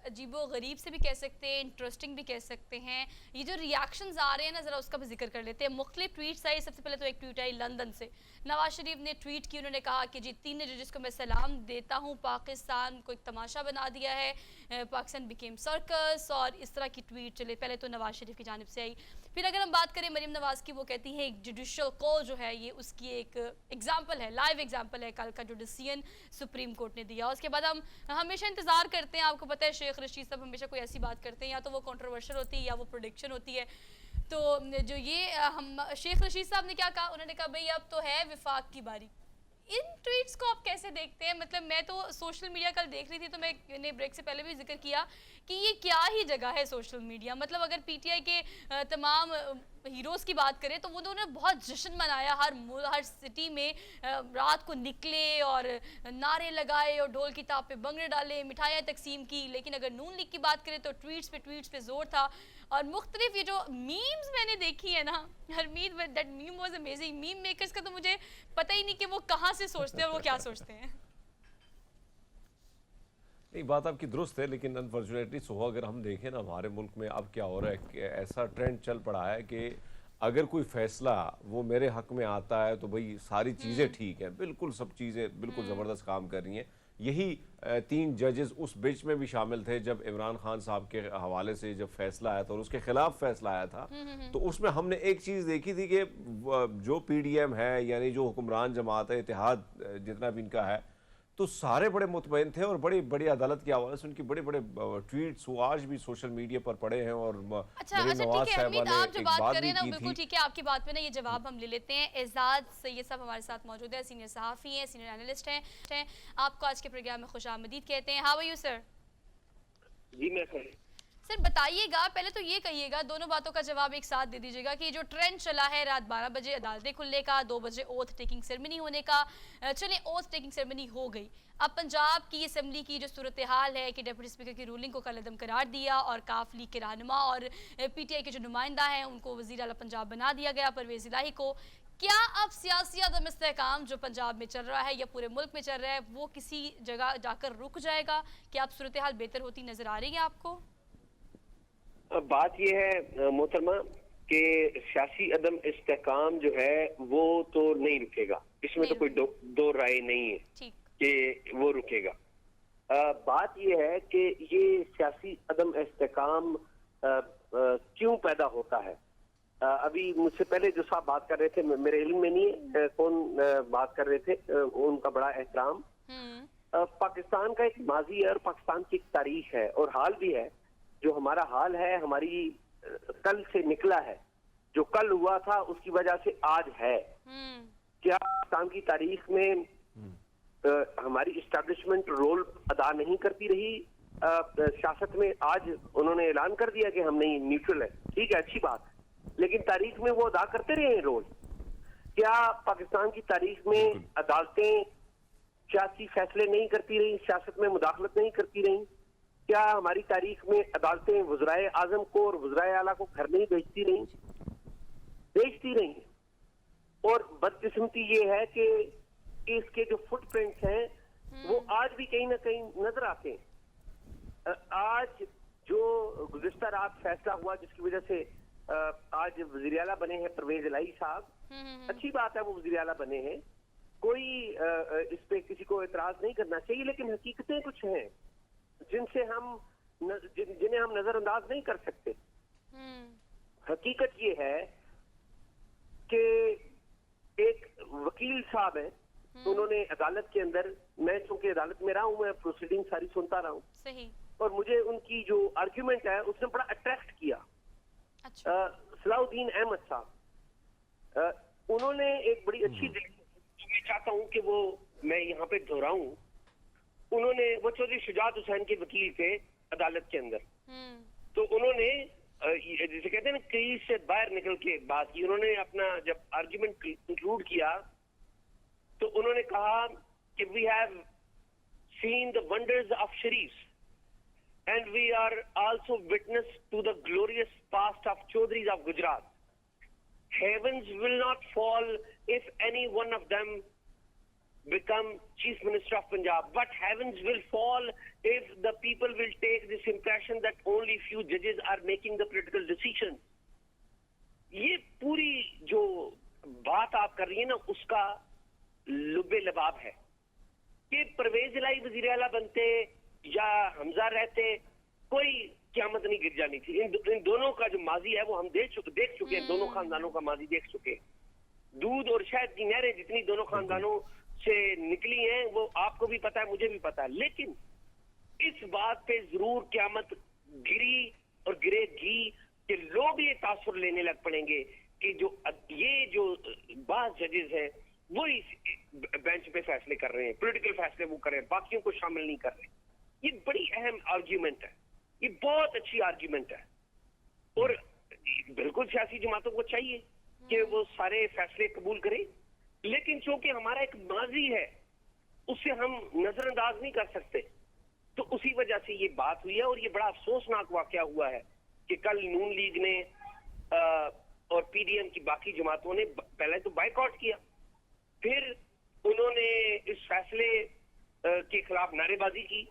अजीबो गरीब से भी कह सकते हैं, इंटरेस्टिंग भी कह सकते हैं, ये जो रिएक्शंस आ रहे हैं ना, ज़रा उसका भी जिक्र कर लेते हैं। मुख्तलिफ ट्वीट्स आई। सबसे पहले तो एक ट्वीट आई लंदन से, नवाज शरीफ ने ट्वीट की, उन्होंने कहा कि जी 3 जजेस को मैं सलाम देता हूँ, पाकिस्तान को एक तमाशा बना दिया है, पाकिस्तान बिकेम सर्कस, और इस तरह की ट्वीट चले। पहले तो नवाज शरीफ की जानिब से आई। फिर अगर हम बात करें मरीम नवाज की, वो कहती है एक जुडिशल कॉल जो है ये उसकी एक एग्जाम्पल है, लाइव एग्जाम्पल है कल का जो डिसीजन सुप्रीम कोर्ट ने दिया। उसके बाद हम हमेशा इंतजार करते हैं, आपको पता है शेख रशीद साहब हमेशा कोई ऐसी बात करते हैं या तो वो कंट्रोवर्शियल होती है या वो प्रोडिक्शन होती है। तो जो ये हम शेख रशीद साहब ने क्या कहा, उन्होंने कहा भाई अब तो है विफाक की बारी। इन ट्वीट्स को आप कैसे देखते हैं? मतलब मैं तो सोशल मीडिया कल देख रही थी, तो मैंने ब्रेक से पहले भी जिक्र किया कि ये क्या ही जगह है सोशल मीडिया। मतलब अगर पीटीआई के तमाम हीरोज़ की बात करें तो वो उन्होंने बहुत जश्न मनाया, हर सिटी में रात को निकले और नारे लगाए और ढोल की ताप पे भंगड़े डाले, मिठाइयाँ तकसीम की। लेकिन अगर नून लीग की बात करें तो ट्वीट्स पे जोर था। और मुख्तलिफ ये जो मीम्स मैंने देखी है ना Harmeet, that meme was amazing. Meme makers का तो मुझे पता ही नहीं कि वो कहाँ से सोचते हैं और वो क्या सोचते हैं। नहीं, बात आपकी दुरुस्त है, लेकिन अनफॉर्चुनेटली सुहा अगर हम देखें ना हमारे मुल्क में अब क्या हो रहा है कि ऐसा ट्रेंड चल पड़ा है कि अगर कोई फैसला वो मेरे हक में आता है तो भाई सारी चीज़ें ठीक हैं, बिल्कुल सब चीज़ें बिल्कुल ज़बरदस्त काम कर रही हैं। यही 3 जजेस उस बिच में भी शामिल थे जब इमरान खान साहब के हवाले से जब फैसला आया था और उसके खिलाफ फैसला आया था, तो उसमें हमने एक चीज़ देखी थी कि जो पीडीएम है यानी जो हुक्मरान जमात है, इत्तेहाद जितना भी इनका है, तो सारे बड़े मुतमईन थे और बड़ी बड़ी अदालत के हवाले से उनकी बड़े बड़े ट्वीट्स वो आज भी सोशल मीडिया पर पड़े हैं। और अच्छा मरीम नवाज ठीक है साहिबा हमीद, ने आप जो एक बात बात कर रहे भी हैं ना की बिल्कुल थी। ठीक है, आपकी बात पे ना ये जवाब हम ले लेते हैं। एजाज सैयद साहब हमारे साथ मौजूद है, सीनियर सहाफ़ी हैं, सीनियर एनालिस्ट हैं। आपको आज के प्रोग्राम में खुशामदीद कहते हैं। How are you sir? जी मैं सर बताइएगा, पहले तो ये कहिएगा, दोनों बातों का जवाब एक साथ दे दीजिएगा कि जो ट्रेंड चला है रात 12 बजे अदालतें खुलने का, 2 बजे ओथ टेकिंग सेरेमनी होने का, चलिए ओथ टेकिंग सेरेमनी हो गई। अब पंजाब की असेंबली की जो सूरत हाल है कि डिप्टी स्पीकर की रूलिंग को कल अदम करार दिया और काफ लीग के रहनुमा और पीटीआई के जो नुमाइंदा हैं उनको वज़ीर आला पंजाब बना दिया गया, परवेज़ इलाही को। क्या अब सियासी अदम इस्तेहकाम जो पंजाब में चल रहा है या पूरे मुल्क में चल रहा है वो किसी जगह जाकर रुक जाएगा? क्या अब सूरत हाल बेहतर होती नजर आ रही है आपको? बात यह है मोहतरमा कि सियासी अदम इस्तेहकाम जो है वो तो नहीं रुकेगा, इसमें तो कोई दो राय नहीं है ठीक कि वो रुकेगा। बात यह है कि ये सियासी अदम इस्तेहकाम क्यों पैदा होता है। अभी मुझसे पहले जो साहब बात कर रहे थे, मेरे इल्म में नहीं है कौन बात कर रहे थे, उनका बड़ा एहतराम। पाकिस्तान का एक माजी है और पाकिस्तान की एक तारीख है और हाल भी है। जो हमारा हाल है हमारी कल से निकला है, जो कल हुआ था उसकी वजह से आज है। क्या पाकिस्तान की तारीख में हमारी इस्टेब्लिशमेंट रोल अदा नहीं करती रही सियासत में? आज उन्होंने ऐलान कर दिया कि हम नहीं, न्यूट्रल है, ठीक है, अच्छी बात, लेकिन तारीख में वो अदा करते रहे हैं रोल। क्या पाकिस्तान की तारीख में अदालतें सियासी फैसले नहीं करती रही, सियासत में मुदाखलत नहीं करती रही? क्या हमारी तारीख में अदालतें वज़राए आज़म को और वज़राए आला को घर नहीं भेजती रही? भेजती रही। और बदकिस्मती ये है कि इसके जो फुटप्रिंट्स हैं वो आज भी कहीं ना कहीं नजर आते हैं। आज जो गुज़िश्ता रात फैसला हुआ जिसकी वजह से आज वज़ीर आला बने हैं परवेज इलाही साहब, अच्छी बात है वो वज़ीर आला बने हैं, कोई इस पे किसी को एतराज नहीं करना चाहिए, लेकिन हकीकतें कुछ हैं जिनसे जिन्हें हम नजरअंदाज नहीं कर सकते। हकीकत ये है कि एक वकील साहब है, उन्होंने अदालत के अंदर, मैं चूंकि अदालत में रहा हूं, मैं प्रोसीडिंग सारी सुनता रहा हूं, सही। और मुझे उनकी जो आर्ग्यूमेंट है उसने बड़ा अट्रैक्ट किया। अच्छा। सलाउद्दीन अहमद साहब, उन्होंने एक बड़ी अच्छी मैं चाहता हूं कि वो मैं यहाँ पे दोहराऊं। उन्होंने, वो चौधरी शुजात हुसैन के वकील थे अदालत के अंदर, तो उन्होंने जैसे कहते हैं ना, कई से बाहर निकल के बात की। उन्होंने अपना जब आर्ग्यूमेंट कंक्लूड किया तो उन्होंने कहा कि we have seen the wonders of Sharif and we are also witness to the glorious past of Chaudharys of Gujarat. Heavens will not fall if any one of them become Chief Minister of Punjab, but heavens will fall if the people will take this impression that only few judges are making the political decisions. ये पूरी जो बात आप कर रही है ना, उसका लुबे लबाब है कि परवेज इलाही वजीर आला बनते या हमजा रहते, कोई क़यामत नहीं गिर जानी थी। इन दोनों का जो माजी है वो हम देख चुके हैं, दोनों खानदानों का माजी देख चुके हैं। दूध और शहद की नहरें जितनी दोनों खानदानों से निकली हैं वो आपको भी पता है, मुझे भी पता है, लेकिन इस बात पे जरूर क़यामत गिरी और गिरेगी कि लोग ये तासुर लेने लग पड़ेंगे कि जो बाज जजेस हैं वो इस बेंच पे फैसले कर रहे हैं, पॉलिटिकल फैसले वो कर रहे हैं, बाकियों को शामिल नहीं कर रहे। ये बड़ी अहम आर्ग्यूमेंट है, ये बहुत अच्छी आर्ग्यूमेंट है, और बिल्कुल सियासी जमातों को चाहिए कि वो सारे फैसले कबूल करें, लेकिन चूंकि हमारा एक माजी है उससे हम नजरअंदाज नहीं कर सकते, तो उसी वजह से ये बात हुई है। और ये बड़ा अफसोसनाक वाकया हुआ है कि कल नून लीग ने और पीडीएम की बाकी जमातों ने पहले तो बाइकआउट किया, फिर उन्होंने इस फैसले के खिलाफ नारेबाजी की।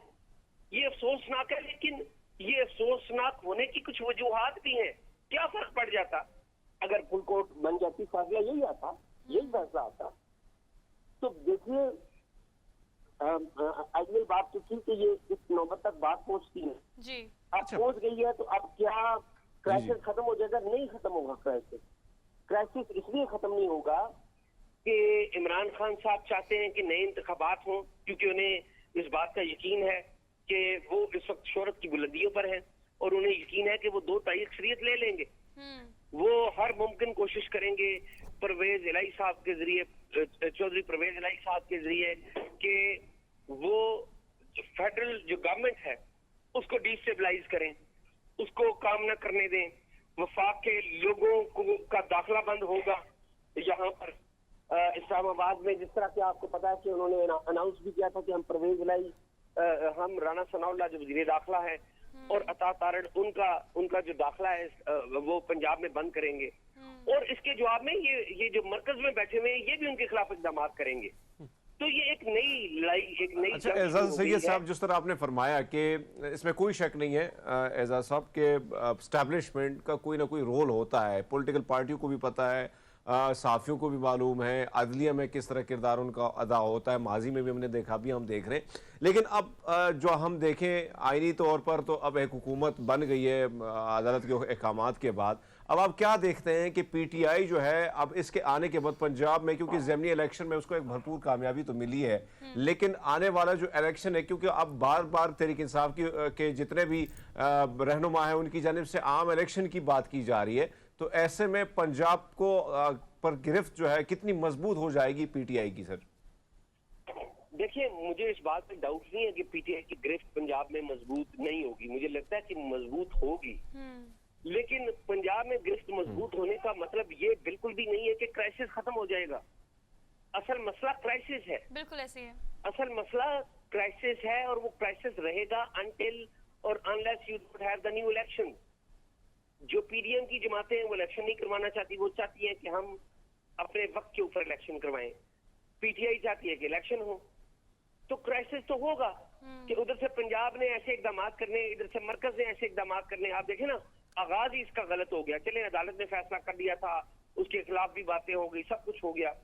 ये अफसोसनाक है, लेकिन ये अफसोसनाक होने की कुछ वजूहात भी हैं। क्या फर्क पड़ जाता अगर फुल कोर्ट बन जाती, फैसला यही आता, यही फैसला आता। तो देखिए, अगली बात तो थी कि ये इस नौबत तक बात पहुंचती है जी। अब पहुंच गई है, तो अब क्या क्राइसिस खत्म हो जाएगा? नहीं खत्म होगा क्राइसिस। क्राइसिस इसलिए खत्म नहीं होगा कि इमरान खान साहब चाहते हैं कि नए इंतखाबात हों, क्योंकि उन्हें इस बात का यकीन है कि वो इस वक्त शोहरत की बुलंदियों पर हैं, और उन्हें यकीन है कि वो 2 तारीख अक्सरियत ले लेंगे। वो हर मुमकिन कोशिश करेंगे परवेज इलाही साहब के जरिए, चौधरी परवेज इलाही साहब के जरिए, कि वो फेडरल जो गवर्नमेंट है उसको डिस्टेबलाइज करें, उसको काम न करने दें। वफाक के लोगों को का दाखिला बंद होगा यहाँ पर इस्लामाबाद में, जिस तरह के आपको पता है कि उन्होंने अनाउंस भी किया था कि हम परवेज इलाही, हम राना सनाउल्लाह जो वज़ीर दाखिला है और अता तारड़, उनका जो दाखिला है वो पंजाब में बंद करेंगे, और इसके जवाब में ये जो मरकज में बैठे हुए हैं ये भी उनके खिलाफ इक़दाम करेंगे। तो ये एक नई लड़ाई, एक नई। अच्छा एजाज सैयद साहब, जिस तरह आपने फरमाया कि इसमें कोई शक नहीं है एजाज साहब के एस्टैब्लिशमेंट का कोई ना कोई रोल होता है, पॉलिटिकल पार्टियों को भी पता है, साफियों को भी मालूम है, अदलिया में किस तरह किरदार उनका अदा होता है, माजी में भी हमने देखा, भी हम देख रहे हैं। लेकिन अब जो हम देखें आईनी तौर पर, तो अब एक हुकूमत बन गई है अदालत के अहकामात के बाद। अब आप क्या देखते हैं कि पीटीआई जो है अब इसके आने के बाद पंजाब में, क्योंकि ज़मीनी इलेक्शन में उसको एक भरपूर कामयाबी तो मिली है, लेकिन आने वाला जो इलेक्शन है, क्योंकि अब बार बार तहरीक इंसाफ के जितने भी रहनुमा हैं उनकी जानिब से आम इलेक्शन की बात की जा रही है, तो ऐसे में पंजाब को पर गिरफ्त जो है कितनी मजबूत हो जाएगी पीटीआई की? सर देखिए, मुझे इस बात पे डाउट नहीं है कि पीटीआई की गिरफ्त पंजाब में मजबूत नहीं होगी, मुझे लगता है कि मजबूत होगी, लेकिन पंजाब में गिरफ्त मजबूत होने का मतलब ये बिल्कुल भी नहीं है कि क्राइसिस खत्म हो जाएगा। असल मसला क्राइसिस है, बिल्कुल ऐसे है। असल मसला क्राइसिस है, और वो क्राइसिस रहेगा अनटिल और unless you don't have the new election. जो पीडीएम की जमातें हैं वो इलेक्शन नहीं करवाना चाहती, वो चाहती है कि हम अपने वक्त के ऊपर इलेक्शन करवाएं। पीटीआई चाहती है कि इलेक्शन हो, तो क्राइसिस तो होगा कि उधर से पंजाब ने ऐसे इकदाम करने, इधर से मरकज ने ऐसे इकदाम करने। आप देखें ना, आगाज ही इसका गलत हो गया। चले अदालत ने फैसला कर दिया था, उसके खिलाफ भी बातें हो गई, सब कुछ हो गया,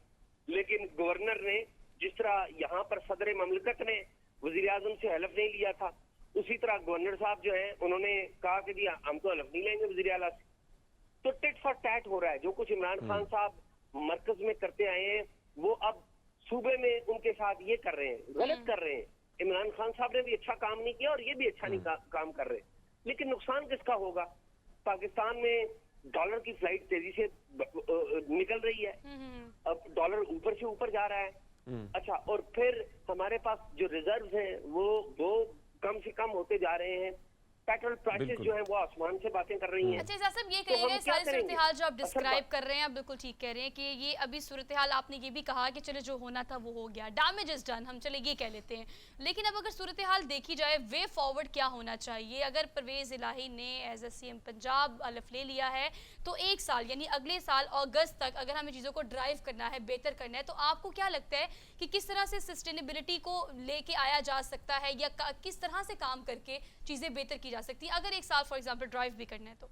लेकिन गवर्नर ने जिस तरह यहाँ पर सदर ममलकत ने वजीर आजम से हलफ नहीं लिया था, उसी तरह गवर्नर साहब जो है उन्होंने कहा कि हम तो हलफ नहीं लेंगे वजीर आला से। तो टिट फॉर टैट हो रहा है। जो कुछ इमरान खान साहब मरकज में करते आए हैं वो अब सूबे में उनके साथ ये कर रहे हैं, गलत कर रहे हैं। इमरान खान साहब ने भी अच्छा काम नहीं किया और ये भी अच्छा नहीं काम कर रहे, लेकिन नुकसान किसका होगा? पाकिस्तान में डॉलर की फ्लाइट तेजी से निकल रही है, अब डॉलर ऊपर से ऊपर जा रहा है। अच्छा, और फिर हमारे पास जो रिजर्व्स हैं वो कम से कम होते जा रहे हैं। पेट्रोल प्राइसेस जो है वो आसमान से बातें कर रही हैं। अच्छा इजाज़ साहब, ये तो हम कहिएगा क्या सारी करेंगे? सूरत हाल जो आप असल डिस्क्राइब कर रहे हैं, आप बिल्कुल ठीक कह रहे हैं कि ये अभी सूरत हाल, आपने ये भी कहा कि चलो जो होना था वो हो गया, डैमेज इज डन, हम चले ये कह लेते हैं। लेकिन अब अगर सूरत हाल देखी जाए, वे फॉरवर्ड क्या होना चाहिए? अगर परवेज़ इलाही ने एज ए CM पंजाब हलफ ले लिया है तो 1 साल यानी अगले साल अगस्त तक अगर हमें चीज़ों को ड्राइव करना है, बेहतर करना है, तो आपको क्या लगता है कि किस तरह से सस्टेनेबिलिटी को लेके आया जा सकता है या किस तरह से काम करके चीज़ें बेहतर की जा सकती है अगर 1 साल फॉर एग्जांपल ड्राइव भी करना है तो?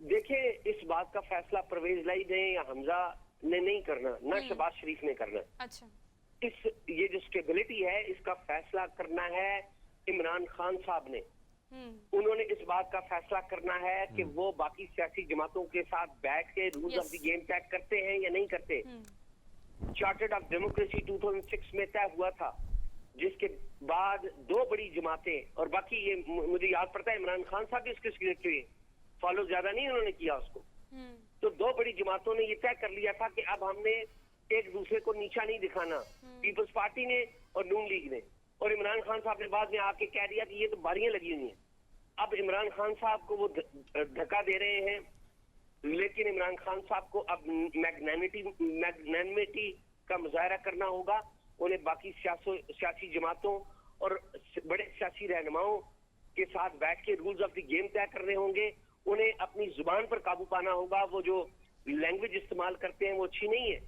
देखिए, इस बात का फैसला परवेज इलाही ने या हमजा ने नहीं करना, ना शहबाज शरीफ ने करना। अच्छा, ये जो स्टेबिलिटी है इसका फैसला करना है इमरान खान साहब ने। उन्होंने इस बात का फैसला करना है कि वो बाकी सियासी जमातों के साथ बैठ के रूल्स ऑफ द गेम तय करते हैं या नहीं करते। चार्टर्ड ऑफ डेमोक्रेसी 2006 में तय हुआ था, जिसके बाद 2 बड़ी जमातें और बाकी ये मुझे याद पड़ता है इमरान खान साहब भी उसके सिग्नेटरी, फॉलो ज्यादा नहीं उन्होंने किया उसको। तो 2 बड़ी जमातों ने ये तय कर लिया था कि अब हमने एक दूसरे को नीचा नहीं दिखाना, पीपल्स पार्टी ने और नून लीग ने। और इमरान खान साहब ने बाद में आके कह दिया कि ये तो बारियां लगी हुई हैं। अब इमरान खान साहब को वो धक्का दे रहे हैं, लेकिन इमरान खान साहब को अब मैग्नेनिमिटी का मुजाहरा करना होगा। उन्हें बाकी सियासी जमातों और बड़े सियासी रहनुमाओं के साथ बैठ के रूल्स ऑफ द गेम तय करने होंगे। उन्हें अपनी जुबान पर काबू पाना होगा। वो जो लैंग्वेज इस्तेमाल करते हैं वो अच्छी नहीं है।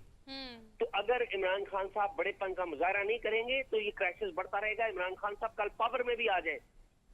तो अगर इमरान खान साहब बड़ेपन का मुजाहरा नहीं करेंगे तो ये क्राइसिस बढ़ता रहेगा। इमरान खान साहब कल पावर में भी आ जाए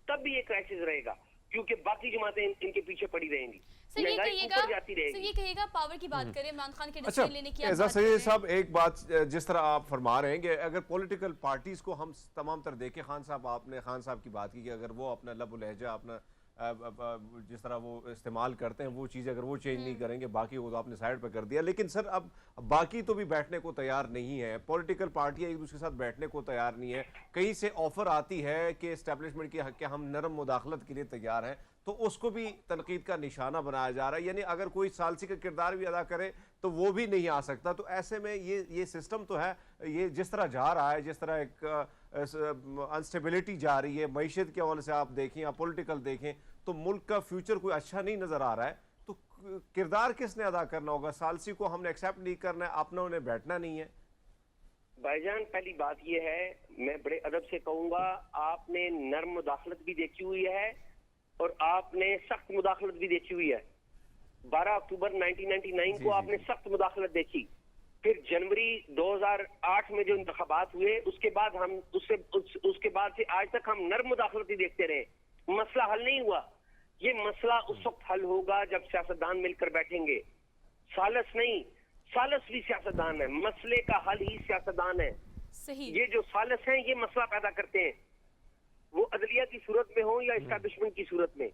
तब भी ये क्राइसिस रहेगा, क्योंकि बाकी जमातें इनके पीछे पड़ी रहेंगी, महंगाई ऊपर जाती रहेगी। ये कहिएगा पावर की बात करें, इमरान खान के अच्छा, डिसीजन लेने की एजाज सईद साहब, एक बात जिस तरह आप फरमा रहे हैं कि अगर पॉलिटिकल पार्टीज को हम तमाम तर देखें, खान साहब की बात की कि अगर वो अपना लबो लहजा अपना जिस तरह वो इस्तेमाल करते हैं वो चीज़ अगर वो चेंज नहीं करेंगे, बाकी वो तो आपने साइड पे कर दिया। लेकिन सर अब बाकी तो भी बैठने को तैयार नहीं है, पॉलिटिकल पार्टियां एक दूसरे के साथ बैठने को तैयार नहीं है। कहीं से ऑफर आती है कि एस्टेब्लिशमेंट की कि हम नरम मुदाखलत के लिए तैयार हैं, तो उसको भी तनकीद का निशाना बनाया जा रहा है। यानी अगर कोई सालसी का किरदार भी अदा करे तो वो भी नहीं आ सकता। तो ऐसे में ये सिस्टम तो है, ये जिस तरह जा रहा है, जिस तरह एक अनस्टेबिलिटी जा रही है, मईशत के हवाले से आप देखें या पॉलिटिकल देखें, तो मुल्क का फ्यूचर कोई अच्छा नहीं नजर आ रहा है। तो किरदार किसने अदा करना होगा? सालसी को हमने एक्सेप्ट नहीं करना है, अपना उन्हें बैठना नहीं है। भाईजान, पहली बात यह है, मैं बड़े अदब से कहूंगा, आपने नर्म मुदाखलत भी देखी हुई है और आपने सख्त मुदाखलत भी देखी हुई है। 12 अक्टूबर 1999 को आपने सख्त मुदाखलत देखी। फिर जनवरी 2008 में जो इंतखाबात हुए उसके बाद हम उसके बाद से आज तक हम नर्म मुदाखलत ही देखते रहे। मसला हल नहीं हुआ। ये मसला उस वक्त हल होगा जब सियासतदान मिलकर बैठेंगे। सालस नहीं, सालस भी सियासतदान है, मसले का हल ही सियासतदान है। सही। ये जो सालस हैं ये मसला पैदा करते हैं, वो अदलिया की सूरत में हो या इस्टेब्लिशमेंट की सूरत में।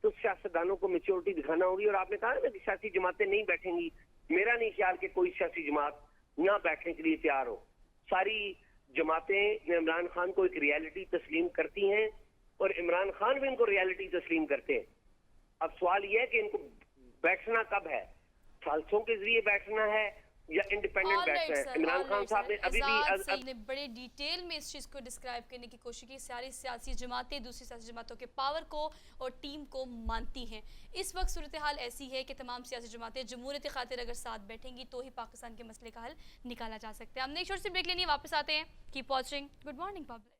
तो सियासतदानों को मैच्योरिटी दिखाना होगी। और आपने कहा ना कि सियासी जमातें नहीं बैठेंगी, मेरा नहीं ख्याल कि कोई सियासी जमात ना बैठने के लिए तैयार हो। सारी जमातें इमरान खान को एक रियलिटी तस्लीम करती हैं और इमरान खान भी इनको रियलिटी तस्लीम करते हैं। अब सवाल यह है कि इनको बैठना कब है, सालसों के जरिए बैठना है या इंडिपेंडेंट बैठना है। इमरान खान साहब ने अभी भी बड़े डिटेल में इस चीज को डिस्क्राइब करने की कोशिश की। सारी सियासी जमातें दूसरी सियासी जमातों के पावर को और टीम को मानती हैं। इस वक्त सूरत हाल ऐसी है कि तमाम सियासी जमातें जमहूरियत की खातिर अगर साथ बैठेंगी तो ही पाकिस्तान के मसले का हल निकाला जा सकता है। हमने एक छोटी सी ब्रेक लेनी है, वापस आते हैं। Keep watching good morning public.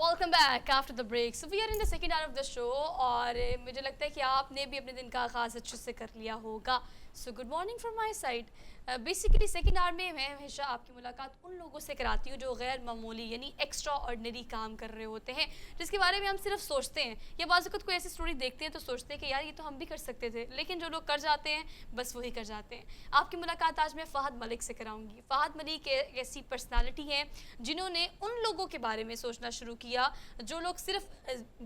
Welcome back after the break. So we are in the second hour of the show और मुझे लगता है कि आपने भी अपने दिन का आगाज़ अच्छे से कर लिया होगा। So good morning from my side. Basically second hour में मैं हमेशा आपकी मुलाकात उन लोगों से कराती हूँ जो गैर मामूली यानी एक्स्ट्रा ऑर्डिनरी काम कर रहे होते हैं, जिसके बारे में हम सिर्फ सोचते हैं या बाज़ वक़्त कोई ऐसी स्टोरी देखते हैं तो सोचते हैं कि यार ये तो हम भी कर सकते थे, लेकिन जो लोग कर जाते हैं बस वही कर जाते हैं। आपकी मुलाकात आज मैं फ़हद मलिक से कराऊंगी। फ़हद मलिक एक ऐसी पर्सनालिटी है जिन्होंने उन लोगों के बारे में सोचना शुरू किया जो लोग सिर्फ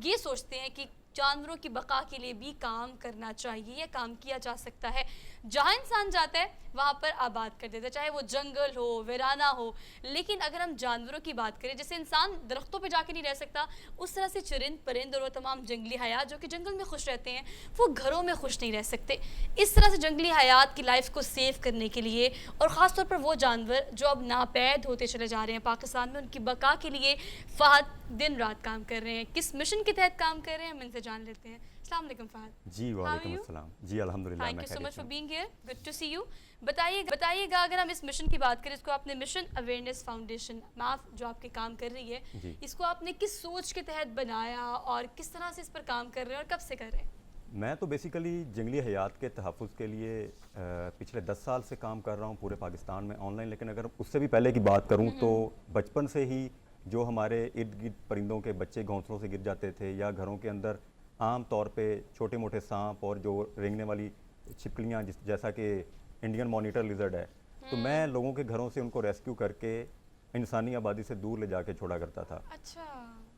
ये सोचते हैं कि जानवरों की बका के लिए भी काम करना चाहिए या काम किया जा सकता है। जहाँ इंसान जाता है वहाँ पर आबाद कर देता है, चाहे वो जंगल हो, वीराना हो। लेकिन अगर हम जानवरों की बात करें, जैसे इंसान दरख्तों पे जाके नहीं रह सकता, उस तरह से चरिंद परिंद और वो तमाम जंगली हयात जो कि जंगल में खुश रहते हैं, वो घरों में खुश नहीं रह सकते। इस तरह से जंगली हयात की लाइफ को सेव करने के लिए और ख़ास तौर पर वो जानवर जो अब नापैद होते चले जा रहे हैं पाकिस्तान में, उनकी बका के लिए फ़हद दिन रात काम कर रहे हैं। किस मिशन के तहत काम कर रहे हैं हम इनसे जान लेते हैं। अस्सलाम वालेकुम फ़हद। जी वालेकुम अस्सलाम। जी अल्हम्दुलिल्लाह, थैंक मैं यू सो खैरियत मच से फॉर हूँ। Being here, good to see you. बताइएगा अगर हम इस मिशन की बात करें, इसको आपने मिशन अवेयरनेस फाउंडेशन माफ जो आपके काम कर रही है, जी। इसको आपने किस सोच के तहत बनाया और किस तरह से इस पर काम कर रहे हैं और कब से कर रहे हैं? मैं तो बेसिकली जंगली हयात के तहफ़्फ़ुज़ के लिए पिछले 10 साल से काम कर रहा हूँ पूरे पाकिस्तान में ऑनलाइन। लेकिन अगर उससे भी पहले की बात करूँ तो बचपन से ही जो हमारे इर्द गिर्द परिंदों के बच्चे घोंसलों से गिर जाते थे या घरों के अंदर आम तौर पे छोटे मोटे सांप और जो रेंगने वाली छिपकलियाँ जैसा कि इंडियन मॉनिटर लिजर्ड है, तो मैं लोगों के घरों से उनको रेस्क्यू करके इंसानी आबादी से दूर ले जाके छोड़ा करता था। अच्छा।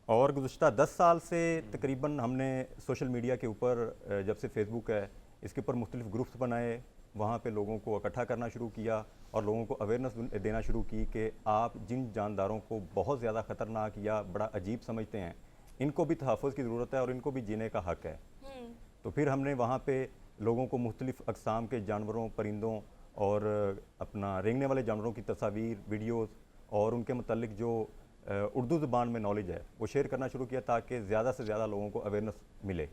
और गुज़श्ता 10 साल से तकरीबन हमने सोशल मीडिया के ऊपर जब से फेसबुक है इसके ऊपर मुख्तलिफ ग्रुप्स बनाए, वहाँ पे लोगों को इकट्ठा करना शुरू किया और लोगों को अवेयरनेस देना शुरू की कि आप जिन जानदारों को बहुत ज़्यादा ख़तरनाक या बड़ा अजीब समझते हैं, इनको भी तहफ़्फ़ुज़ की ज़रूरत है और इनको भी जीने का हक़ है। तो फिर हमने वहाँ पे लोगों को मुख्तलिफ़ अक़साम के जानवरों, परिंदों और अपना रेंगने वाले जानवरों की तस्वीर, वीडियोज़ और उनके मतलब जो उर्दू ज़ुबान में नॉलेज है वो शेयर करना शुरू किया ताकि ज़्यादा से ज़्यादा लोगों को अवेयरनेस मिले।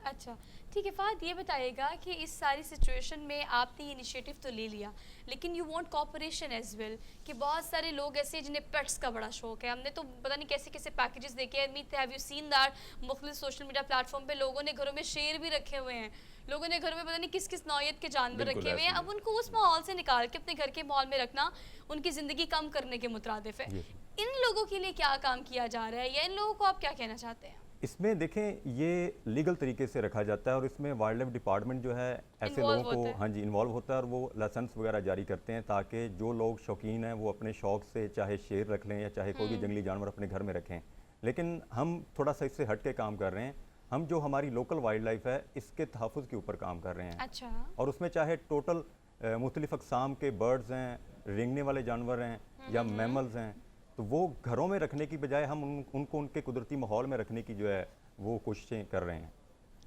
अच्छा, ठीक है फ़हद, ये बताइएगा कि इस सारी सिचुएशन में आपने ये इनिशिएटिव तो ले लिया, लेकिन you want cooperation as well कि बहुत सारे लोग ऐसे हैं जिन्हें पेट्स का बड़ा शौक है। हमने तो पता नहीं कैसे कैसे पैकेजेस देखे हैं। हैव यू सीन दैट मुख्तलिफ सोशल मीडिया प्लेटफॉर्म पे लोगों ने घरों में शेर भी रखे हुए हैं, लोगों ने घर में पता नहीं किस किस नौयत के जानवर बिल्कुल रखे हुए हैं। ऐसे अब उनको उस माहौल से निकाल के अपने घर के माहौल में रखना उनकी ज़िंदगी कम करने के मुतरादिफ है। इन लोगों के लिए क्या काम किया जा रहा है या इन लोगों को आप क्या कहना चाहते हैं? इसमें देखें, ये लीगल तरीके से रखा जाता है और इसमें वाइल्ड लाइफ डिपार्टमेंट जो है ऐसे Involve लोगों होता को है। हाँ जी इन्वॉल्व होता है और वो लाइसेंस वगैरह जारी करते हैं ताकि जो लोग शौकीन हैं वो अपने शौक़ से चाहे शेर रख लें या चाहे कोई भी जंगली जानवर अपने घर में रखें। लेकिन हम थोड़ा सा इससे हट के काम कर रहे हैं। हम जो हमारी लोकल वाइल्ड लाइफ है इसके तहफ़्फ़ुज़ के ऊपर काम कर रहे हैं। अच्छा। और उसमें चाहे टोटल मुख्तलिफ़ अक़साम के बर्ड्स हैं, रेंगने वाले जानवर हैं या मैमल्स हैं, तो वो घरों में रखने की बजाय हम उनको उनके कुदरती माहौल में रखने की जो है वो कोशिशें कर रहे हैं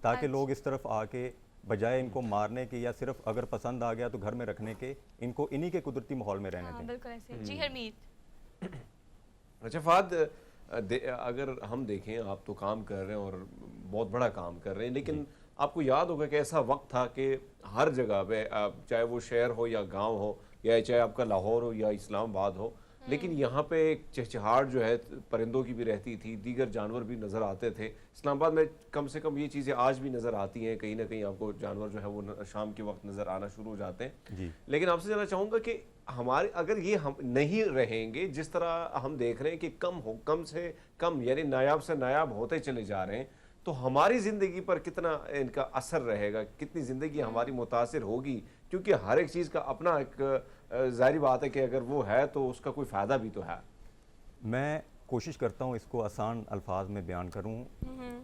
ताकि लोग इस तरफ आके बजाय इनको मारने के या सिर्फ अगर पसंद आ गया तो घर में रखने के, इनको इन्हीं के कुदरती माहौल में रहने हाँ, दें। बिल्कुल ऐसे। जी हरमीत। अच्छा फ़हद, अगर हम देखें आप तो काम कर रहे हैं और बहुत बड़ा काम कर रहे हैं, लेकिन आपको याद होगा कि ऐसा वक्त था कि हर जगह पे चाहे वो शहर हो या गांव हो या चाहे आपका लाहौर हो या इस्लामाबाद हो, लेकिन यहाँ पे एक चहचहाट जो है परिंदों की भी रहती थी, दीगर जानवर भी नज़र आते थे। इस्लामाबाद में कम से कम ये चीज़ें आज भी नज़र आती हैं, कहीं ना कहीं आपको जानवर जो है वो शाम के वक्त नज़र आना शुरू हो जाते हैं। जी। लेकिन आपसे जानना चाहूँगा कि हमारे अगर ये हम नहीं रहेंगे जिस तरह हम देख रहे हैं कि कम से कम यानी नायाब से नायाब होते चले जा रहे हैं, तो हमारी ज़िंदगी पर कितना इनका असर रहेगा, कितनी ज़िंदगी हमारी मुतासिर होगी? क्योंकि हर एक चीज़ का अपना एक ज़ाहिर बात है कि अगर वो है तो उसका कोई फ़ायदा भी तो है। मैं कोशिश करता हूँ इसको आसान अल्फाज में बयान करूँ।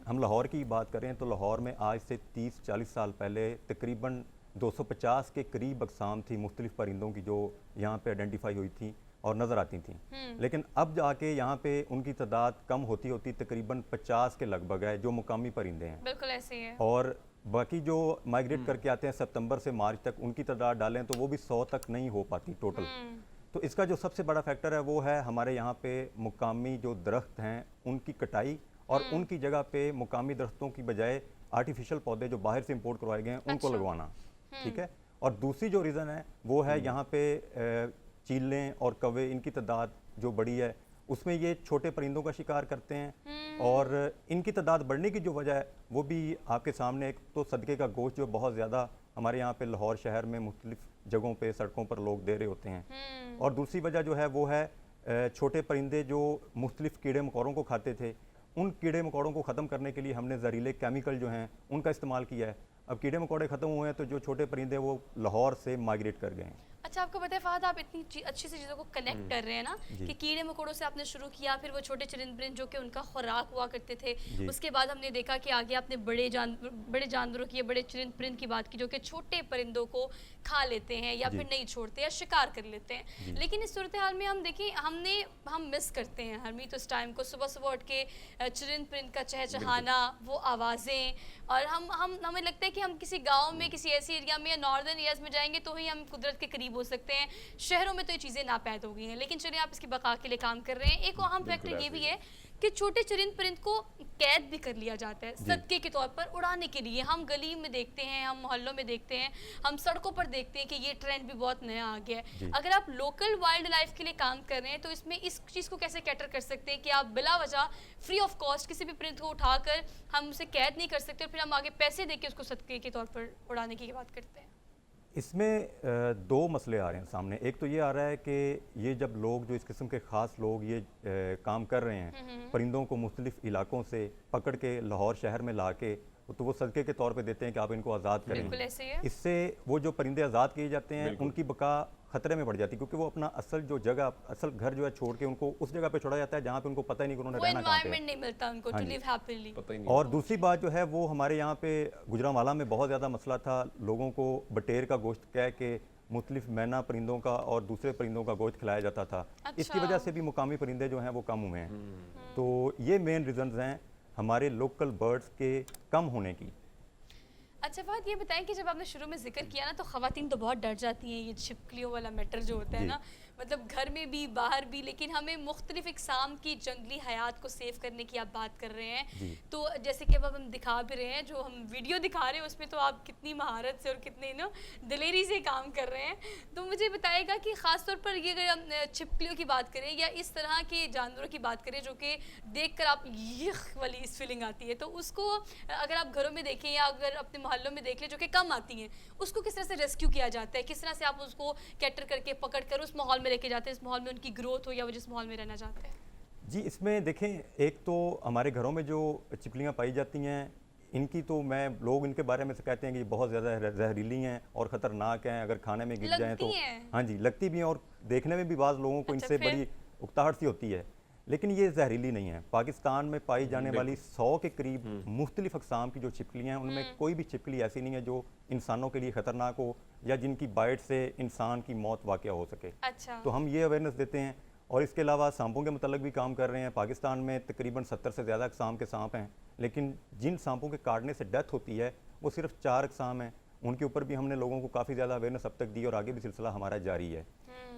हम लाहौर की बात करें तो लाहौर में आज से 30-40 साल पहले तकरीबन 250 के करीब अक़साम थी मुख्तलिफ़ परिंदों की जो यहाँ पे आइडेंटिफाई हुई थी और नज़र आती थी। लेकिन अब जाके यहाँ पे उनकी तादाद कम होती होती तकरीबन 50 के लगभग है जो मुकामी परिंदे हैं। बिल्कुल ऐसे ही है। और बाकी जो माइग्रेट करके आते हैं सितंबर से मार्च तक, उनकी तादाद डालें तो वो भी 100 तक नहीं हो पाती टोटल। तो इसका जो सबसे बड़ा फैक्टर है वो है हमारे यहाँ पे मुकामी जो दरख्त हैं उनकी कटाई और उनकी जगह पे मुकामी दरख्तों की बजाय आर्टिफिशियल पौधे जो बाहर से इंपोर्ट करवाए गए हैं उनको लगवाना। ठीक है। और दूसरी जो रीज़न है वो है यहाँ पे चीलें और कौवे, इनकी तादाद जो बड़ी है उसमें ये छोटे परिंदों का शिकार करते हैं और इनकी तादाद बढ़ने की जो वजह है वो भी आपके सामने, एक तो सदके का गोश्त जो बहुत ज़्यादा हमारे यहाँ पे लाहौर शहर में मुख्तलिफ जगहों पे सड़कों पर लोग दे रहे होते हैं। और दूसरी वजह जो है वो है छोटे परिंदे जो मुख्तलिफ कीड़े मकोड़ों को खाते थे, उन कीड़े मकोड़ों को ख़त्म करने के लिए हमने जहरीले केमिकल जो हैं उनका इस्तेमाल किया है। अब कीड़े मकोड़े ख़त्म हुए हैं तो जो छोटे परिंदे वो लाहौर से माइग्रेट कर गए हैं। अच्छा, आपको पता है फहद, आप इतनी अच्छी से चीज़ों को कनेक्ट कर रहे हैं ना कि कीड़े मकोड़ों से आपने शुरू किया, फिर वो छोटे चरिंद परिंद जो कि उनका खुराक हुआ करते थे, उसके बाद हमने देखा कि आगे आपने बड़े जानवरों की, बड़े चरिंद परिंद की बात की जो कि छोटे परिंदों को खा लेते हैं या फिर नहीं छोड़ते या शिकार कर लेते हैं। लेकिन इस सूरत हाल में हम देखें, हम मिस करते हैं हरमीत उस टाइम को, सुबह सुबह उठ के चरिंद परिंद का चहचहाना, वो आवाज़ें, और हमें लगता है कि हम किसी गाँव में, किसी ऐसी एरिया में या नॉर्दर्न एरियाज़ में जाएंगे तो ही हम कुदरत के करीब हो सकते हैं। शहरों में तो ये चीज़ें नापैद हो गई हैं, लेकिन चलिए आप इसकी बका के लिए काम कर रहे हैं। एक अहम फैक्टर ये भी है कि छोटे चरिंद परिंद को कैद भी कर लिया जाता है सदके के तौर पर उड़ाने के लिए। हम गली में देखते हैं, हम मोहल्लों में देखते हैं, हम सड़कों पर देखते हैं कि ये ट्रेंड भी बहुत नया आ गया है। अगर आप लोकल वाइल्ड लाइफ के लिए काम कर रहे हैं तो इसमें इस चीज़ को कैसे कैटर कर सकते हैं कि आप बिला वजह फ्री ऑफ कॉस्ट किसी भी परिंद को उठाकर हम उसे कैद नहीं कर सकते और फिर हम आगे पैसे देके उसको सदके के तौर पर उड़ाने की बात करते हैं। इसमें दो मसले आ रहे हैं सामने। एक तो ये आ रहा है कि ये जब लोग जो इस किस्म के ख़ास लोग ये काम कर रहे हैं, परिंदों को मुख्तलिफ इलाकों से पकड़ के लाहौर शहर में ला के तो वो सदक़े के तौर पे देते हैं कि आप इनको आज़ाद करें। बिल्कुल ऐसे ही है। इससे वो जो परिंदे आज़ाद किए जाते हैं उनकी बका खतरे में पड़ जाती है, क्योंकि वो अपना असल जो जगह, असल घर जो है छोड़ के उनको उस जगह पे छोड़ा जाता है जहाँ पे उनको पता ही नहीं कि उन्होंने रहना कहाँ पे है। नहीं मिलता उनको टू लिव हैप्पीली। और दूसरी बात जो है वो हमारे यहाँ पे गुजरांवाला में बहुत ज़्यादा मसला था, लोगों को बटेर का गोश्त कह के मुख्तलिफ मैना परिंदों का और दूसरे परिंदों का गोश्त खिलाया जाता था। इसकी वजह से भी मुकामी परिंदे जो हैं वो कम हुए हैं। तो ये मेन रीजंस हैं हमारे लोकल बर्ड्स के कम होने की। अच्छा बात ये बताएं कि जब आपने शुरू में जिक्र किया ना तो ख़वातीन तो बहुत डर जाती हैं, ये छिपकलियों वाला मैटर जो होता है ना, मतलब घर में भी बाहर भी, लेकिन हमें मुख्तलिफ इकसाम की जंगली हयात को सेव करने की आप बात कर रहे हैं। तो जैसे कि अब हम दिखा भी रहे हैं, जो हम वीडियो दिखा रहे हैं उसमें तो आप कितनी महारत से और कितने दिलेरी से काम कर रहे हैं। तो मुझे बताइएगा कि ख़ास तौर पर ये अगर हम छिपकलियों की बात करें या इस तरह के जानवरों की बात करें जो कि देख कर आप ये वाली इस फीलिंग आती है, तो उसको अगर आप घरों में देखें या अगर अपने मोहल्लों में देख लें जो कि कम आती हैं, उसको किस तरह से रेस्क्यू किया जाता है, किस तरह से आप उसको कैटर करके पकड़ कर उस माहौल में लेके जाते हैं, इस माहौल में उनकी ग्रोथ हो या वो जिस माहौल में रहना चाहते हैं? जी, इसमें देखें, एक तो हमारे घरों में जो छिपकलियाँ पाई जाती हैं, इनकी तो लोग इनके बारे में से कहते हैं कि बहुत ज़्यादा जहरीली हैं और ख़तरनाक हैं, अगर खाने में गिर जाएं तो हाँ जी लगती भी हैं, और देखने में भी बाज़ लोगों को इनसे बड़ी उकताहट सी होती है, लेकिन ये जहरीली नहीं है। पाकिस्तान में पाई जाने वाली 100 के करीब मुख्तलिफ अक़साम की जो छिपकलियाँ हैं उनमें कोई भी छिपकली ऐसी नहीं है जो इंसानों के लिए ख़तरनाक हो या जिनकी बाइट से इंसान की मौत वाक़या हो सके। अच्छा। तो हम ये अवेयरनेस देते हैं, और इसके अलावा सांपों के मतलब भी काम कर रहे हैं। पाकिस्तान में तकरीबन 70 से ज़्यादा अक़साम के सांप हैं, लेकिन जिन सांपों के काटने से डेथ होती है वो सिर्फ 4 अक़साम हैं। उनके ऊपर भी हमने लोगों को काफ़ी ज़्यादा अवेयरनेस अब तक दी और आगे भी सिलसिला हमारा जारी है।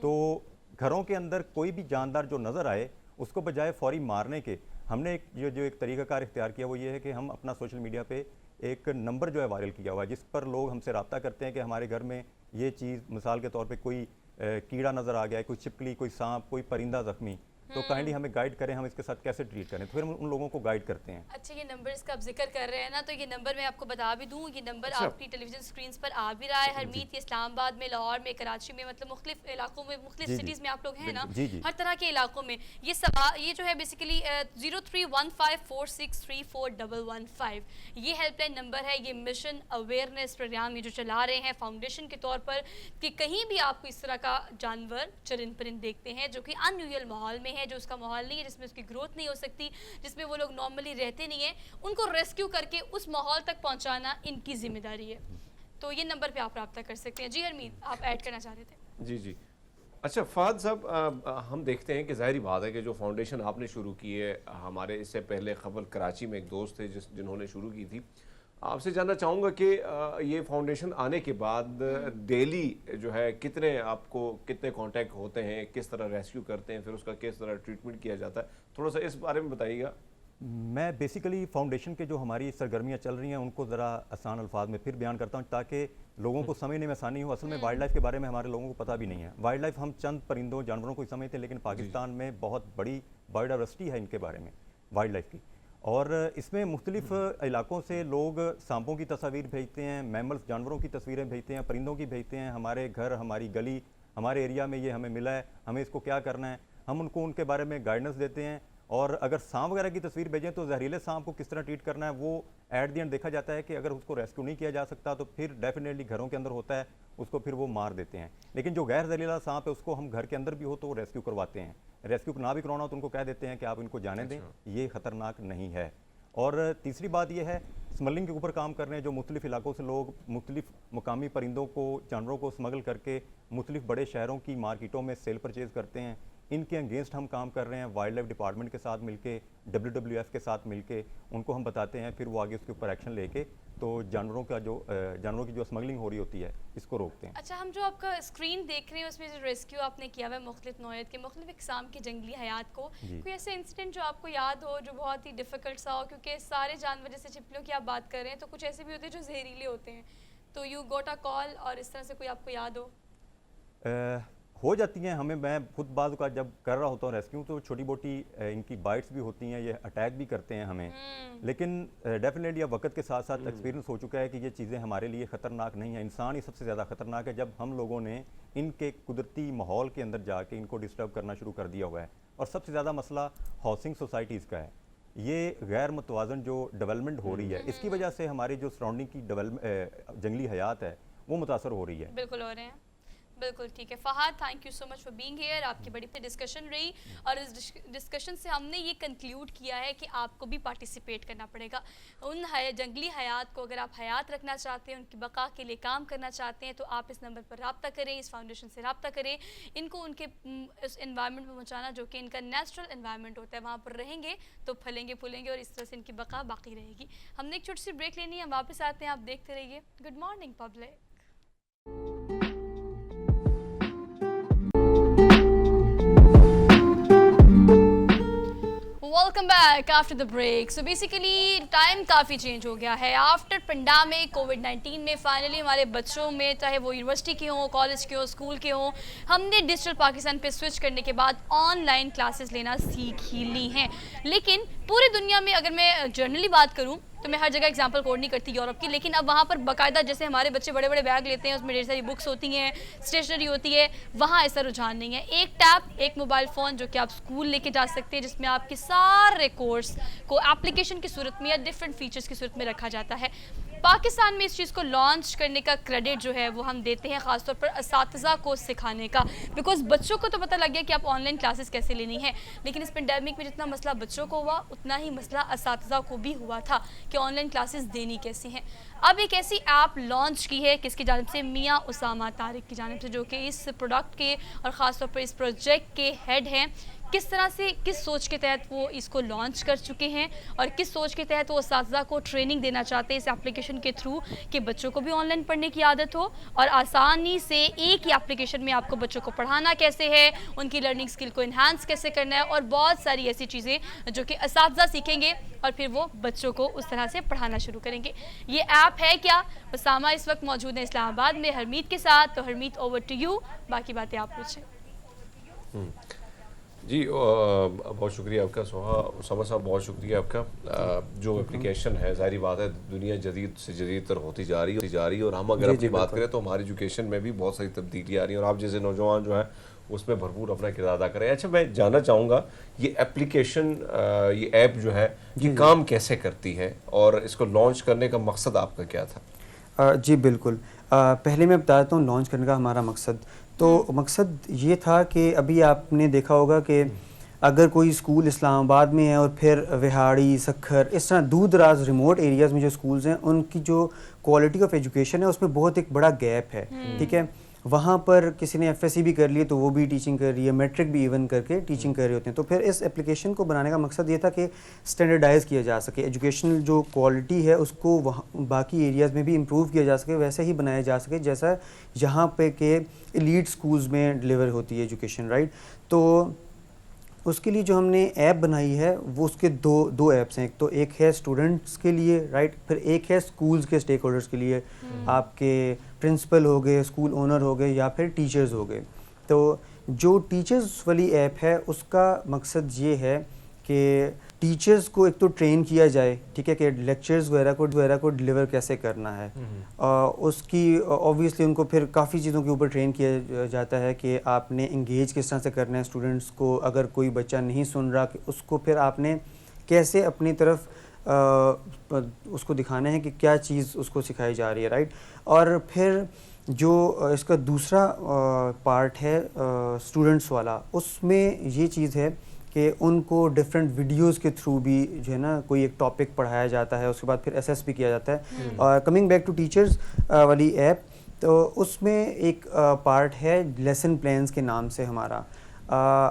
तो घरों के अंदर कोई भी जानदार जो नज़र आए उसको बजाय फौरी मारने के, हमने एक तरीक़ाकार इख्तियार किया, वो ये है कि हम अपना सोशल मीडिया पे एक नंबर जो है वायरल किया हुआ है जिस पर लोग हमसे रब्ता करते हैं कि हमारे घर में ये चीज़, मिसाल के तौर पे कोई कीड़ा नज़र आ गया है, कोई छिपकली, कोई सांप, कोई परिंदा ज़ख्मी, तो काइंडली हमें गाइड करें, हम इसके साथ कैसे ट्रीट करें, तो फिर हम उन लोगों को गाइड करते हैं। अच्छा, ये नंबर इसका आप जिक्र कर रहे हैं ना, तो ये नंबर मैं आपको बता भी दूँ, ये नंबर आपकी टेलीविजन स्क्रीन पर आ भी रहा है। हरमीत, इस्लामाबाद में, लाहौर में, कराची में, मतलब मुख्तलिफ इलाकों में, मुख्तलिफ सिटीज़ में आप लोग हैं ना, हर तरह के इलाकों में ये जो है बेसिकली 031546341115 ये हेल्पलाइन नंबर है। ये मिशन अवेयरनेस प्रोग्राम ये जो चला रहे हैं फाउंडेशन के तौर पर, कि कहीं भी आपको इस तरह का जानवर चरिंद परिंद देखते हैं जो कि अनयूजुअल माहौल में है, जो उसका माहौल नहीं है, जिसमें उसकी ग्रोथ नहीं हो सकती, जिसमें वो लोग नॉर्मली रहते नहीं है, उनको रेस्क्यू करके उस माहौल तक पहुंचाना इनकी जिम्मेदारी है। तो ये नंबर पे आप रब्ता कर सकते हैं। जी हरमीत, आप ऐड करना चाह रहे थे? जी जी। अच्छा फहद साहब, हम देखते हैं कि ज़ाहिर बात है कि जो फाउंडेशन आपने शुरू की है, हमारे इससे पहले खबर कराची में एक दोस्त थे जिन्होंने शुरू की थी। आपसे जानना चाहूँगा कि ये फाउंडेशन आने के बाद डेली जो है कितने कांटेक्ट होते हैं, किस तरह रेस्क्यू करते हैं, फिर उसका किस तरह ट्रीटमेंट किया जाता है, थोड़ा सा इस बारे में बताइएगा। मैं बेसिकली फाउंडेशन के जो हमारी सरगर्मियाँ चल रही हैं उनको ज़रा आसान अल्फाज में फिर बयान करता हूँ ताकि लोगों को समझने में आसानी हो। असल में वाइल्ड लाइफ के बारे में हमारे लोगों को पता भी नहीं है। वाइल्ड लाइफ हम चंद परिंदों जानवरों को ही समझते हैं, लेकिन पाकिस्तान में बहुत बड़ी बायोडाइवर्सिटी है इनके बारे में, वाइल्ड लाइफ की। और इसमें मुख्तलिफ इलाकों से लोग सांपों की तस्वीर भेजते हैं, मैमल्स जानवरों की तस्वीरें भेजते हैं, परिंदों की भेजते हैं, हमारे घर, हमारी गली, हमारे एरिया में ये हमें मिला है, हमें इसको क्या करना है। हम उनको उनके बारे में गाइडेंस देते हैं, और अगर सांप वगैरह की तस्वीर भेजें तो जहरीले सांप को किस तरह ट्रीट करना है वो एट द एंड देखा जाता है कि अगर उसको रेस्क्यू नहीं किया जा सकता तो फिर डेफिनेटली घरों के अंदर होता है, उसको फिर वो मार देते हैं। लेकिन जो गैर जहरीला सांप है उसको हम घर के अंदर भी हो तो वो रेस्क्यू करवाते हैं। रेस्क्यू ना भी करवाना हो तो उनको कह देते हैं कि आप इनको जाने दें, ये ख़तरनाक नहीं है। और तीसरी बात यह है, स्मगलिंग के ऊपर काम कर रहे हैं। जो मुख्तलिफ इलाकों से लोग मुख्तलिफ मुकामी परिंदों को, जानवरों को स्मगल करके मुख्तलिफ बड़े शहरों की मार्केटों में सेल परचेज़ करते हैं, इनके अगेंस्ट हम काम कर रहे हैं। वाइल्ड लाइफ डिपार्टमेंट के साथ मिलके, WWF के साथ मिलके उनको हम बताते हैं, फिर वो आगे उसके ऊपर एक्शन लेके तो जानवरों की जो स्मगलिंग हो रही होती है इसको रोकते हैं। अच्छा, हम जो आपका स्क्रीन देख रहे हैं उसमें जो रेस्क्यू आपने किया हुआ है मुख्तलिफ नौइयत के मुख्तलिफ इकसाम के जंगली हयात को, कोई ऐसे इंसिडेंट जो आपको याद हो जो बहुत ही डिफ़िकल्ट सा हो? क्योंकि सारे जानवर, जैसे छिपकलियों की आप बात कर रहे हैं, तो कुछ ऐसे भी होते हैं जो जहरीले होते हैं, तो यू गोट अ कॉल और इस तरह से कोई आपको याद हो जाती हैं हमें। मैं खुद बाज़ का जब कर रहा होता हूँ रेस्क्यू तो छोटी मोटी इनकी बाइट्स भी होती हैं, ये अटैक भी करते हैं हमें। लेकिन डेफिनेटली अब वक्त के साथ साथ एक्सपीरियंस हो चुका है कि ये चीज़ें हमारे लिए ख़तरनाक नहीं है। इंसान ही सबसे ज़्यादा ख़तरनाक है जब हम लोगों ने इनके कुदरती माहौल के अंदर जाके इनको डिस्टर्ब करना शुरू कर दिया हुआ है। और सबसे ज़्यादा मसला हाउसिंग सोसाइटीज़ का है। ये गैर मुतवाज़न जो डेवलपमेंट हो रही है, इसकी वजह से हमारी जो सराउंडिंग की जंगली हयात है वो मुतासर हो रही है। बिल्कुल हो रहे हैं। बिल्कुल ठीक है। Fahad, thank you so much for being here. आपकी बड़ी डिस्कशन रही और इस डिस्कशन से हमने ये कंक्लूड किया है कि आपको भी पार्टिसिपेट करना पड़ेगा। उन जंगली हयात को अगर आप हयात रखना चाहते हैं, उनकी बका के लिए काम करना चाहते हैं, तो आप इस नंबर पर रब्ता करें, इस फाउंडेशन से रब्ता करें। इनको उनके इस इन्वायरमेंट में पहुँचाना जो कि इनका नेचुरल इन्वायरमेंट होता है, वहाँ पर रहेंगे तो फलेंगे फूलेंगे और इस तरह से इनकी बका बाकी रहेगी। हमने एक छोटी सी ब्रेक लेनी है, हम वापस आते हैं, आप देखते रहिए good morning public. Welcome back after the break. So basically time काफ़ी चेंज हो गया है आफ्टर पेंडेमिक कोविड-19 में। फाइनली हमारे बच्चों में, चाहे वो यूनिवर्सिटी के हों, कॉलेज के हों, स्कूल के हों, हमने डिजिटल पाकिस्तान पे स्विच करने के बाद ऑनलाइन क्लासेस लेना सीख ही ली हैं। लेकिन पूरी दुनिया में अगर मैं जनरली बात करूँ तो मैं हर जगह एग्जांपल कोड नहीं करती यूरोप की, लेकिन अब वहाँ पर बाकायदा जैसे हमारे बच्चे बड़े बड़े बैग लेते हैं, उसमें ढेर सारी बुक्स होती हैं, स्टेशनरी होती है, वहाँ ऐसा रुझान नहीं है। एक टैब, एक मोबाइल फ़ोन जो कि आप स्कूल लेके जा सकते हैं, जिसमें आपके सारे कोर्स को एप्लीकेशन की सूरत में या डिफरेंट फीचर्स की सूरत में रखा जाता है। पाकिस्तान में इस चीज़ को लॉन्च करने का क्रेडिट जो है वो हम देते हैं ख़ासतौर पर असातिज़ा को सिखाने का, बिकॉज बच्चों को तो पता लग गया कि आप ऑनलाइन क्लासेस कैसे लेनी है। लेकिन इस पेंडेमिक में जितना मसला बच्चों को हुआ उतना ही मसला असातिज़ा को भी हुआ था कि ऑनलाइन क्लासेस देनी कैसी हैं। अब एक ऐसी ऐप लॉन्च की है किसकी जानिब से, मियाँ उसामा तारिक की जानिब से, जो कि इस प्रोडक्ट के और ख़ासतौर पर इस प्रोजेक्ट के हेड हैं। किस तरह से, किस सोच के तहत वो इसको लॉन्च कर चुके हैं और किस सोच के तहत वो असातिज़ा को ट्रेनिंग देना चाहते हैं इस एप्लीकेशन के थ्रू कि बच्चों को भी ऑनलाइन पढ़ने की आदत हो और आसानी से एक ही एप्लीकेशन में आपको बच्चों को पढ़ाना कैसे है, उनकी लर्निंग स्किल को इन्हांस कैसे करना है और बहुत सारी ऐसी चीज़ें जो कि असातिज़ा सीखेंगे और फिर वो बच्चों को उस तरह से पढ़ाना शुरू करेंगे। ये ऐप है क्या? उसामा इस वक्त मौजूद है इस्लामाबाद में हरमीत के साथ, तो हरमीत ओवर टू यू, बाकी बातें आप पूछें। जी बहुत शुक्रिया आपका उसामा साहब, बहुत शुक्रिया आपका। जो एप्लीकेशन है, ज़ाहिर बात है दुनिया जदीद से जदीद तर होती जा रही है और हम अगर अपनी बात करें तो हमारी एजुकेशन में भी बहुत सारी तब्दीली आ रही है और आप जैसे नौजवान जो है उसमें भरपूर अपना किरदार अदा करें। अच्छा, मैं जानना चाहूँगा ये एप्लीकेशन, ये ऐप जो है ये काम कैसे करती है और इसको लॉन्च करने का मकसद आपका क्या था? जी बिल्कुल, पहले मैं बता देता हूँ लॉन्च करने का हमारा मकसद। तो मकसद ये था कि अभी आपने देखा होगा कि अगर कोई स्कूल इस्लामाबाद में है और फिर विहाड़ी, सखर, इस तरह दूर दराज रिमोट एरियाज़ में जो स्कूल्स हैं उनकी जो क्वालिटी ऑफ एजुकेशन है उसमें बहुत एक बड़ा गैप है। ठीक है, वहाँ पर किसी ने FSC भी कर लिए तो वो भी टीचिंग कर रही है, मैट्रिक भी इवन करके टीचिंग कर रहे होते हैं। तो फिर इस एप्लीकेशन को बनाने का मकसद ये था कि स्टैंडर्डाइज़ किया जा सके, एजुकेशनल जो क्वालिटी है उसको वहाँ बाकी एरियाज़ में भी इम्प्रूव किया जा सके, वैसे ही बनाया जा सके जैसा यहाँ पे के एलीट स्कूल्स में डिलीवर होती है एजुकेशन, राइट। तो उसके लिए जो हमने ऐप बनाई है वो उसके दो ऐप्स हैं। तो एक है स्टूडेंट्स के लिए, राइट, फिर एक है स्कूल्स के स्टेक होल्डर्स के लिए, आपके प्रिंसिपल हो गए, स्कूल ओनर हो गए या फिर टीचर्स हो गए। तो जो टीचर्स वाली ऐप है उसका मकसद ये है कि टीचर्स को एक तो ट्रेन किया जाए, ठीक है, कि लेक्चर्स वगैरह को डिलीवर कैसे करना है। उसकी ऑब्वियसली उनको फिर काफ़ी चीज़ों के ऊपर ट्रेन किया जाता है कि आपने इंगेज किस तरह से करना है स्टूडेंट्स को। अगर कोई बच्चा नहीं सुन रहा कि उसको फिर आपने कैसे अपनी तरफ उसको दिखाना है कि क्या चीज़ उसको सिखाई जा रही है, राइट। और फिर जो इसका दूसरा पार्ट है स्टूडेंट्स वाला, उसमें ये चीज़ है कि उनको डिफरेंट वीडियोस के थ्रू भी जो है ना कोई एक टॉपिक पढ़ाया जाता है, उसके बाद फिर असेस भी किया जाता है। और कमिंग बैक टू टीचर्स वाली ऐप, तो उसमें एक पार्ट है लेसन प्लान्स के नाम से हमारा।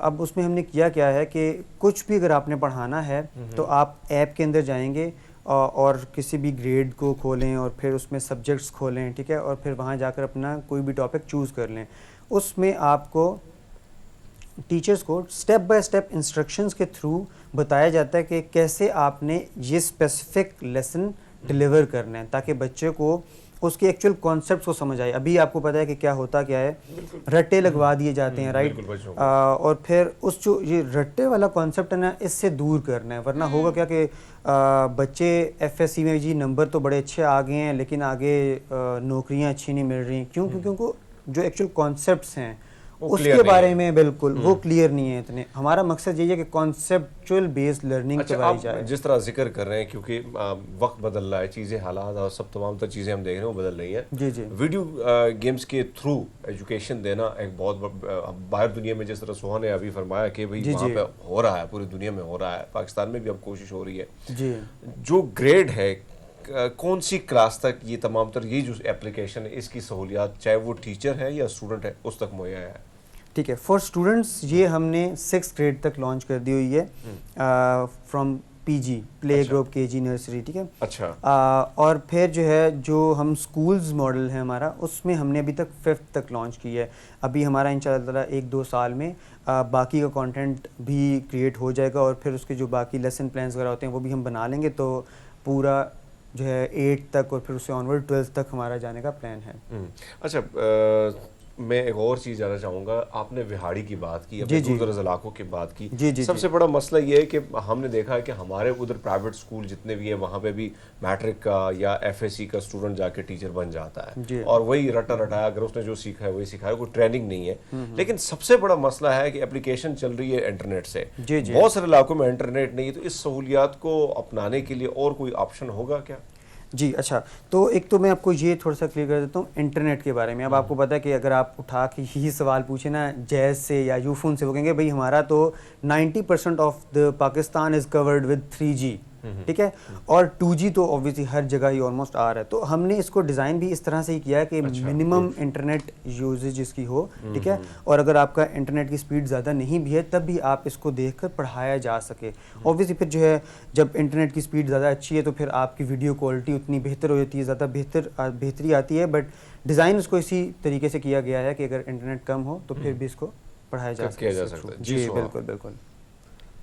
अब उसमें हमने किया क्या है कि कुछ भी अगर आपने पढ़ाना है तो आप ऐप के अंदर जाएंगे और किसी भी ग्रेड को खोलें और फिर उसमें सब्जेक्ट्स खोलें, ठीक है, और फिर वहाँ जाकर अपना कोई भी टॉपिक चूज़ कर लें। उसमें आपको टीचर्स को स्टेप बाय स्टेप इंस्ट्रक्शंस के थ्रू बताया जाता है कि कैसे आपने ये स्पेसिफिक लेसन डिलीवर करना है, ताकि बच्चे को उसके एक्चुअल कॉन्सेप्ट्स को समझ आए। अभी आपको पता है कि क्या होता क्या है, रट्टे लगवा दिए जाते हैं, राइट। और फिर उस जो ये रट्टे वाला कॉन्सेप्ट है ना, इससे दूर करना है, वरना होगा क्या कि बच्चे एफएससी में जी नंबर तो बड़े अच्छे आ गए हैं लेकिन आगे नौकरियां अच्छी नहीं मिल रही। क्यों? क्योंकि उनको जो एक्चुअल कॉन्सेप्ट्स हैं उसके बारे में बिल्कुल वो क्लियर नहीं है इतने। हमारा मकसद यही है कि कॉन्सेप्चुअल बेस्ड लर्निंग करवाई जाए। जिस तरह जिक्र कर रहे हैं, क्योंकि वक्त बदल रहा है, चीज़ें, हालात और सब तमाम तर चीज़ें हम देख रहे हैं वो बदल रही हैं। जी जी। वीडियो गेम्स के थ्रू एजुकेशन देना एक बहुत बाहर दुनिया में, जिस तरह सुहान ने अभी फरमाया कि भाई वहाँ पे हो रहा है, पूरी दुनिया में हो रहा है, पाकिस्तान में भी अब कोशिश हो रही है जी। जो ग्रेड है, कौन सी क्लास तक ये तमाम तर ये जो एप्लीकेशन है इसकी सहूलियात, चाहे वो टीचर है या स्टूडेंट है, उस तक मुहैया है? ठीक है, फॉर स्टूडेंट्स ये हमने 6th ग्रेड तक लॉन्च कर दी हुई है, from PG play group KG nursery, ठीक है। अच्छा। और फिर जो है जो हम स्कूल्स मॉडल है हमारा, उसमें हमने अभी तक 5th तक लॉन्च की है। अभी हमारा इंशाल्लाह 1-2 साल में बाकी का कंटेंट भी क्रिएट हो जाएगा और फिर उसके जो बाकी लेसन प्लान्स वगैरह होते हैं वो भी हम बना लेंगे। तो पूरा जो है 8 तक और फिर उससे ऑनवर्ड 12th तक हमारा जाने का प्लान है। अच्छा, मैं एक और चीज़ जानना चाहूँगा। आपने विहाड़ी की बात की, अपने दूर-दराज इलाकों की बात की। जी जी। सबसे बड़ा मसला ये है कि हमने देखा है कि हमारे उधर प्राइवेट स्कूल जितने भी है वहाँ पे भी मैट्रिक का या एफएससी का स्टूडेंट जाके टीचर बन जाता है और वही रटा रटाया, अगर उसने जो सीखा है वही सिखाया, कोई ट्रेनिंग नहीं है। लेकिन सबसे बड़ा मसला है कि एप्लीकेशन चल रही है इंटरनेट से, बहुत सारे इलाकों में इंटरनेट नहीं है। तो इस सहूलियात को अपनाने के लिए और कोई ऑप्शन होगा क्या? जी अच्छा, तो एक तो मैं आपको ये थोड़ा सा क्लियर कर देता हूँ इंटरनेट के बारे में। अब आपको पता है कि अगर आप उठा के ही सवाल पूछे ना जैज़ से या यूफोन से, वो कहेंगे भाई हमारा तो 90% of the Pakistan is covered with 3G, ठीक है, और 2G तो ऑब्वियसली हर जगह ही ऑलमोस्ट आ रहा है। तो हमने इसको डिज़ाइन भी इस तरह से ही किया है कि मिनिमम इंटरनेट यूजेज इसकी हो, ठीक है, और अगर आपका इंटरनेट की स्पीड ज़्यादा नहीं भी है तब भी आप इसको देखकर पढ़ाया जा सके। ऑब्वियसली फिर जो है जब इंटरनेट की स्पीड ज़्यादा अच्छी है तो फिर आपकी वीडियो क्वालिटी उतनी बेहतर हो जाती है, ज़्यादा बेहतरी आती है। बट डिज़ाइन उसको इसी तरीके से किया गया है कि अगर इंटरनेट कम हो तो फिर भी इसको पढ़ाया जा सकता है। जी बिल्कुल बिल्कुल।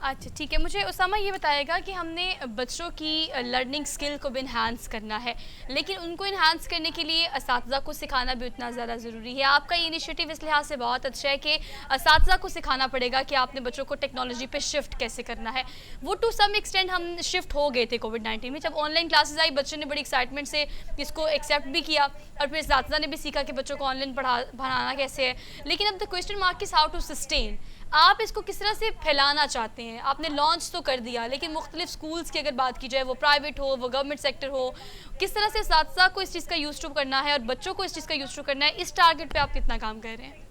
अच्छा ठीक है, मुझे उसामा ये बताएगा कि हमने बच्चों की लर्निंग स्किल को भी इन्हांस करना है, लेकिन उनको इन्हांस करने के लिए असातिज़ा को सिखाना भी उतना ज़्यादा ज़रूरी है। आपका ये इनिशिएटिव इस लिहाज से बहुत अच्छा है कि असातिज़ा को सिखाना पड़ेगा कि आपने बच्चों को टेक्नोलॉजी पे शिफ्ट कैसे करना है। वो टू सम एक्सटेंड हम शिफ्ट हो गए थे कोविड-19 में, जब ऑनलाइन क्लासेज आई बच्चों ने बड़ी एक्साइटमेंट से इसको एक्सेप्ट भी किया और फिर असातिज़ा ने भी सीखा कि बच्चों को ऑनलाइन पढ़ाना कैसे है। लेकिन अब the question mark is how to sustain. आप इसको किस तरह से फैलाना चाहते हैं? आपने लॉन्च तो कर दिया, लेकिन मुख्तलिफ स्कूल्स की अगर बात की जाए, वो प्राइवेट हो, वो गवर्नमेंट सेक्टर हो, किस तरह से असातिज़ा को इस चीज़ का यूज़ टू करना है और बच्चों को इस चीज़ का यूज़ टू करना है, इस टारगेट पे आप कितना काम कर रहे हैं?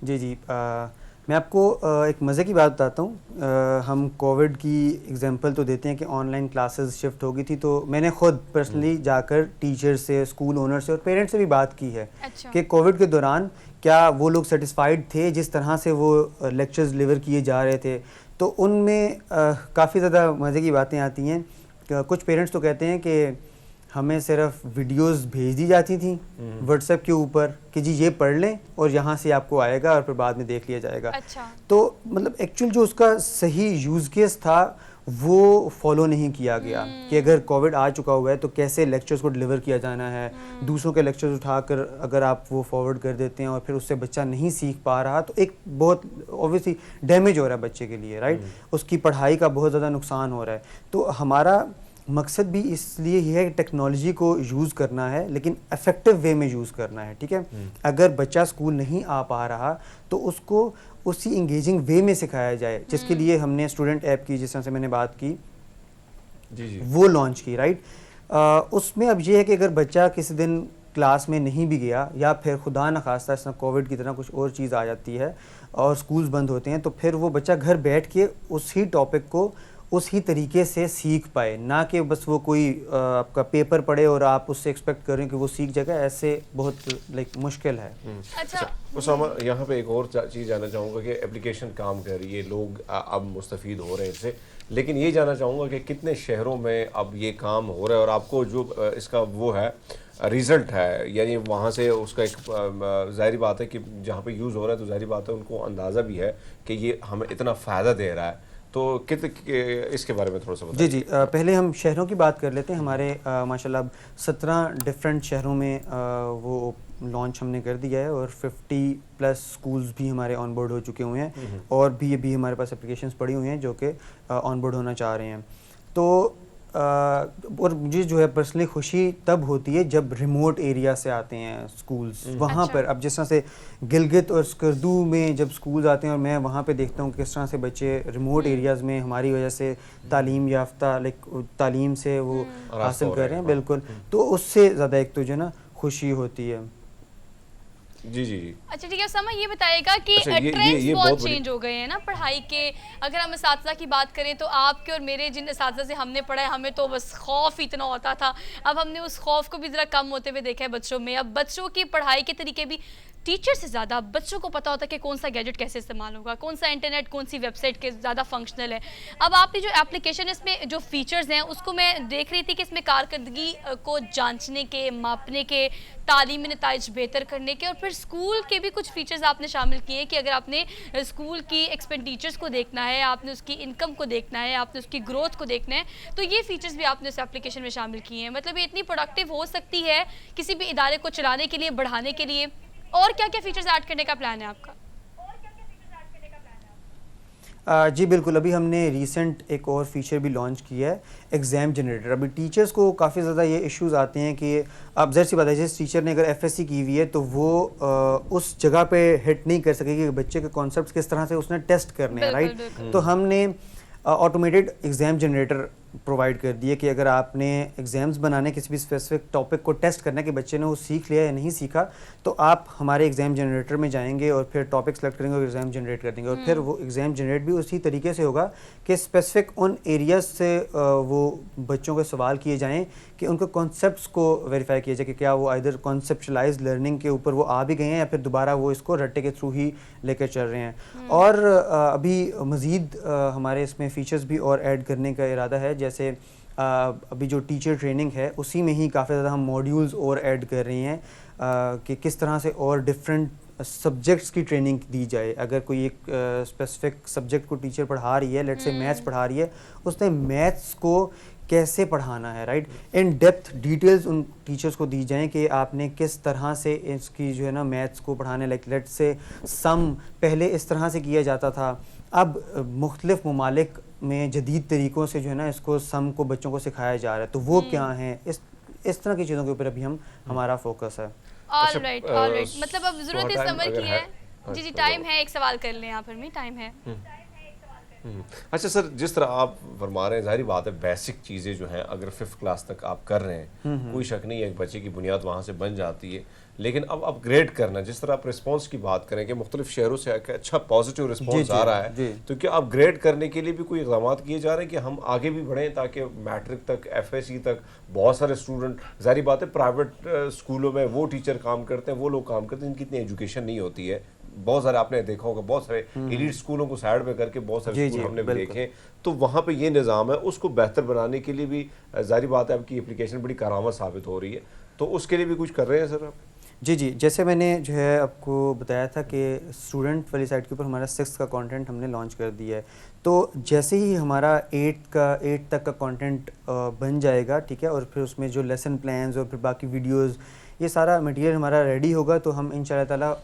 जी जी, मैं आपको एक मज़े की बात बताता हूँ। हम कोविड की एग्जांपल तो देते हैं कि ऑनलाइन क्लासेस शिफ्ट हो गई थी, तो मैंने खुद पर्सनली जाकर टीचर से, स्कूल ओनर से और पेरेंट्स से भी बात की है। अच्छा। कि कोविड के दौरान क्या वो लोग सेटिस्फाइड थे जिस तरह से वो लेक्चर्स डिलीवर किए जा रहे थे। तो उनमें काफ़ी ज़्यादा मज़े की बातें आती हैं। कुछ पेरेंट्स तो कहते हैं कि हमें सिर्फ वीडियोस भेज दी जाती थी व्हाट्सएप के ऊपर कि जी ये पढ़ लें और यहाँ से आपको आएगा और फिर बाद में देख लिया जाएगा। अच्छा। तो मतलब एक्चुअल जो उसका सही यूज़ केस था वो फॉलो नहीं किया गया कि अगर कोविड आ चुका हुआ है तो कैसे लेक्चर्स को डिलीवर किया जाना है। दूसरों के लेक्चर्स उठाकर अगर आप वो फॉरवर्ड कर देते हैं और फिर उससे बच्चा नहीं सीख पा रहा तो एक बहुत ऑब्वियसली डैमेज हो रहा है बच्चे के लिए, राइट। उसकी पढ़ाई का बहुत ज़्यादा नुकसान हो रहा है। तो हमारा मकसद भी इसलिए ये है कि टेक्नोलॉजी को यूज़ करना है लेकिन इफ़ेक्टिव वे में यूज़ करना है, ठीक है। अगर बच्चा स्कूल नहीं आ पा रहा तो उसको उसी इंगेजिंग वे में सिखाया जाए, जिसके लिए हमने स्टूडेंट ऐप की, जिस तरह से मैंने बात की, जी वो लॉन्च की, राइट। उसमें अब ये है कि अगर बच्चा किसी दिन क्लास में नहीं भी गया या फिर खुदा न खास्ता इस कोविड की तरह कुछ और चीज़ आ जाती है और स्कूल्स बंद होते हैं, तो फिर वो बच्चा घर बैठ के उसी टॉपिक को उसी तरीके से सीख पाए, ना कि बस वो कोई आपका पेपर पढ़े और आप उससे एक्सपेक्ट करें कि वो सीख जाएगा। ऐसे बहुत मुश्किल है। अच्छा, उसामा, यहाँ पे एक और चीज़ जानना चाहूँगा कि एप्लीकेशन काम कर रही है, लोग अब मुस्तफ़ीद हो रहे हैं इससे, लेकिन ये जानना चाहूँगा कि कितने शहरों में अब ये काम हो रहा है और आपको जो इसका वो है रिज़ल्ट है, यानी वहाँ से उसका एक ज़ाहिर बात है कि जहाँ पे यूज़ हो रहा है तो ज़ाहिर बात है उनको अंदाज़ा भी है कि ये हमें इतना फ़ायदा दे रहा है। तो इसके बारे में थोड़ा सा बताइए। जी, पहले हम शहरों की बात कर लेते हैं। हमारे माशाल्लाह 17 डिफरेंट शहरों में वो लॉन्च हमने कर दिया है और 50+ स्कूल्स भी हमारे ऑन बोर्ड हो चुके हुए हैं और भी अभी हमारे पास एप्लीकेशंस पड़ी हुई हैं जो कि ऑन बोर्ड होना चाह रहे हैं। तो और मुझे जो है पर्सनली खुशी तब होती है जब रिमोट एरिया से आते हैं स्कूल्स, वहाँ पर अब जिस तरह से गिलगित और स्कर्दू में जब स्कूल्स आते हैं और मैं वहाँ पे देखता हूँ किस तरह से बच्चे रिमोट एरियाज़ में हमारी वजह से तालीम याफ्ता तालीम से वो हासिल कर रहे हैं, बिल्कुल। तो उससे ज़्यादा एक तो जो है ना खुशी होती है। जी। अच्छा ठीक है उसामा, ये बताइएगा कि अच्छा, ट्रेंड्स ये बहुत बहुत चेंज हो गए हैं ना पढ़ाई के। अगर हम इस्तिज़ा की बात करें तो आपके और मेरे जिन इस्तिज़ा से हमने पढ़ा है, हमें तो बस खौफ इतना होता था। अब हमने उस खौफ को भी ज़रा कम होते हुए देखा है बच्चों में। अब बच्चों की पढ़ाई के तरीके भी टीचर से ज़्यादा बच्चों को पता होता है कि कौन सा गैजेट कैसे इस्तेमाल होगा, कौन सा इंटरनेट, कौन सी वेबसाइट के ज़्यादा फंक्शनल है। अब आपने जो एप्लीकेशन इसमें जो फीचर्स हैं उसको मैं देख रही थी कि इसमें कारकर्दगी को जांचने के, मापने के, तालीमी नताइज बेहतर करने के और फिर स्कूल के भी कुछ फीचर्स आपने शामिल किए हैं कि अगर आपने स्कूल की एक्सपेंडिचर्स को देखना है, आपने उसकी इनकम को देखना है, आपने उसकी ग्रोथ को देखना है, तो ये फीचर्स भी आपने उस एप्लीकेशन में शामिल किए हैं। मतलब ये इतनी प्रोडक्टिव हो सकती है किसी भी इदारे को चलाने के लिए, बढ़ाने के लिए। और क्या क्या फीचर्स ऐड करने का प्लान है आपका? जी बिल्कुल, अभी हमने रिसेंट एक और फीचर भी लॉन्च किया है, एग्ज़ाम जनरेटर। अभी टीचर्स को काफ़ी ज़्यादा ये इश्यूज़ आते हैं कि अब ज़ाहिर सी बात है जिस टीचर ने अगर एफएससी की हुई है तो वो उस जगह पे हिट नहीं कर सकेगी कि बच्चे के कॉन्सेप्ट्स किस तरह से उसने टेस्ट करने हैं, राइट। तो हमने ऑटोमेटेड एग्ज़ाम जनरेटर प्रोवाइड कर दिए कि अगर आपने एग्ज़ाम्स बनाने किसी भी स्पेसिफिक टॉपिक को टेस्ट करना है कि बच्चे ने वो सीख लिया या नहीं सीखा, तो आप हमारे एग्ज़ाम जनरेटर में जाएंगे और फिर टॉपिक सेलेक्ट करेंगे और एग्ज़ाम जनरेट कर देंगे। और फिर वो एग्ज़ाम जनरेट भी उसी तरीके से होगा कि स्पेसिफिक उन एरियाज़ से वो बच्चों के सवाल किए जाएँ कि उनको कॉन्सेप्ट्स को वेरीफाई किया जाए कि क्या वो आइदर कॉन्सेप्शलाइज लर्निंग के ऊपर वो आ भी गए हैं या फिर दोबारा वो इसको रट्टे के थ्रू ही लेकर चल रहे हैं। और अभी मज़ीद हमारे इसमें फ़ीचर्स भी और ऐड करने का इरादा है। जैसे अभी जो टीचर ट्रेनिंग है उसी में ही काफ़ी ज़्यादा हम मॉड्यूल्स और ऐड कर रहे हैं कि किस तरह से और डिफरेंट सब्जेक्ट्स की ट्रेनिंग दी जाए। अगर कोई एक स्पेसिफिक सब्जेक्ट को टीचर पढ़ा रही है, लेट्स से मैथ्स पढ़ा रही है, उसने मैथ्स को कैसे पढ़ाना है, राइट, इन डेप्थ डिटेल्स उन टीचर्स को दी जाएं कि आपने किस तरह से इसकी जो है ना मैथ्स को पढ़ाने, लाइक लेट्स से सम पहले इस तरह से किया जाता था, अब मुख्तलिफ ममालिक में जदीद तरीक़ों से जो है ना इसको सम को बच्चों को सिखाया जा रहा है, तो वो क्या हैं, इस तरह की चीज़ों के ऊपर अभी हमारा फोकस है। ऑलराइट, मतलब अब ज़रूरत है समर की है। जी टाइम है, एक सवाल कर लें आप, में टाइम है। अच्छा सर, जिस तरह आप फरमा रहे हैं, जाहिर बात है बेसिक चीज़ें जो हैं अगर 5th क्लास तक आप कर रहे हैं, कोई शक नहीं है एक बच्चे की बुनियाद वहाँ से बन जाती है। लेकिन अब अपग्रेड करना, जिस तरह आप रिस्पांस की बात करें कि मुख्तलिफ शहरों से अच्छा पॉजिटिव रिस्पांस आ रहा है, तो क्या अपग्रेड करने के लिए भी कोई इक़दाम किए जा रहे हैं कि हम आगे भी बढ़ें ताकि मैट्रिक तक, एफएससी तक बहुत सारे स्टूडेंट, जाहिर बात है प्राइवेट स्कूलों में वो टीचर काम करते हैं, वो लोग काम करते हैं जिनकी इतनी एजुकेशन नहीं होती है। बहुत सारे आपने देखा होगा, बहुत सारे एलीट स्कूलों को साइड में करके बहुत सारे स्कूल हमने भी देखे, तो वहाँ पे ये निज़ाम है, उसको बेहतर बनाने के लिए भी जाहिर बात है आपकी एप्लीकेशन बड़ी कारामद साबित हो रही है, तो उसके लिए भी कुछ कर रहे हैं सर आप? जी जी, जैसे मैंने जो है आपको बताया था कि स्टूडेंट वाली साइट के ऊपर हमारा 6th का कंटेंट हमने लॉन्च कर दिया है। तो जैसे ही हमारा 8 तक का कंटेंट बन जाएगा, ठीक है, और फिर उसमें जो लेसन प्लान्स और फिर बाकी वीडियोस, ये सारा मटेरियल हमारा रेडी होगा, तो हम इंशाल्लाह ताला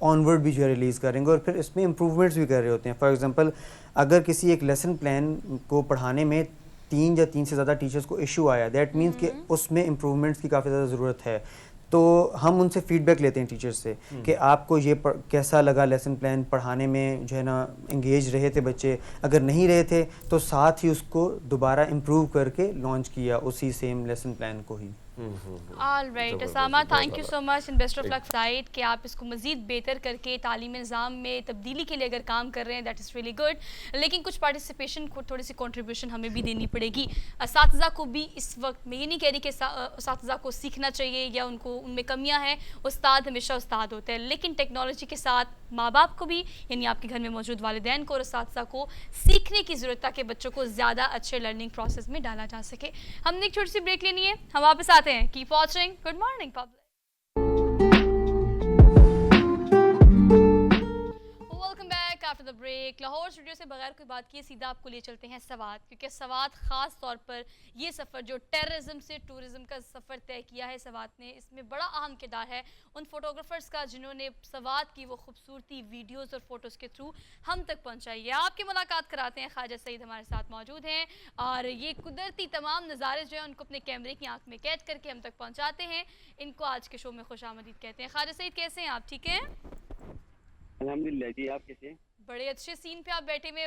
ऑनवर्ड भी जो है रिलीज़ करेंगे और फिर इसमें इम्प्रूवमेंट्स भी कर रहे होते हैं। फॉर एग्जांपल, अगर किसी एक लेसन प्लान को पढ़ाने में 3 से ज़्यादा टीचर्स को इशू आया, दैट मीन्स कि उसमें इम्प्रूवमेंट्स की काफ़ी ज़्यादा ज़रूरत है। तो हम उनसे फीडबैक लेते हैं टीचर्स से कि आपको ये कैसा लगा लेसन प्लान पढ़ाने में, जो है ना, इंगेज रहे थे बच्चे, अगर नहीं रहे थे तो साथ ही उसको दोबारा इम्प्रूव करके लॉन्च किया उसी सेम लेसन प्लान को ही। All right Asama, thank you so much and best of luck साइड कि आप इसको मज़ीद बेहतर करके तालीम निज़ाम में तब्दीली के लिए अगर काम कर रहे हैं, दैट इज़ रियली गुड। लेकिन कुछ पार्टिसिपेशन को, थोड़ी सी कंट्रीब्यूशन हमें भी देनी पड़ेगी। असातिज़ा को भी इस वक्त, मैं ये नहीं कह रही कि असातिज़ा को सीखना चाहिए या उनको उनमें कमियां हैं, उस्ताद हमेशा उस्ताद होते हैं, लेकिन टेक्नोलॉजी के साथ माँ बाप को भी, यानी आपके घर में मौजूद वालिदैन को और असातिज़ा को सीखने की ज़रूरत, ताकि बच्चों को ज़्यादा अच्छे लर्निंग प्रोसेस में डाला जा सके। हमने एक छोटी सी ब्रेक लेनी है, हम वापस आते हैं। Keep watching good morning public. Welcome back after the break. Lahore studio से बगैर कोई बात किए सीधा आपको ले चलते हैं सवात, क्योंकि सवात ख़ास तौर पर ये सफ़र जो टेररिज्म से टूरिज़्म का सफ़र तय किया है सवात ने, इसमें बड़ा अहम किरदार है उन फोटोग्राफर्स का जिन्होंने सवात की वो खूबसूरती वीडियोज़ और फोटोज़ के थ्रू हम तक पहुँचाई है। आपकी मुलाकात कराते हैं, ख्वाजा सईद हमारे साथ मौजूद हैं और ये कुदरती तमाम नज़ारे जो हैं उनको अपने कैमरे की आंख में कैद करके हम तक पहुँचाते हैं। इनको आज के शो में खुशामदीद कहते हैं। ख्वाजा सईद कैसे हैं आप, ठीक हैं? अल्हम्दुलिल्लाह जी, आप कैसे हैं? बड़े अच्छे सीन पे आप बैठे हुए,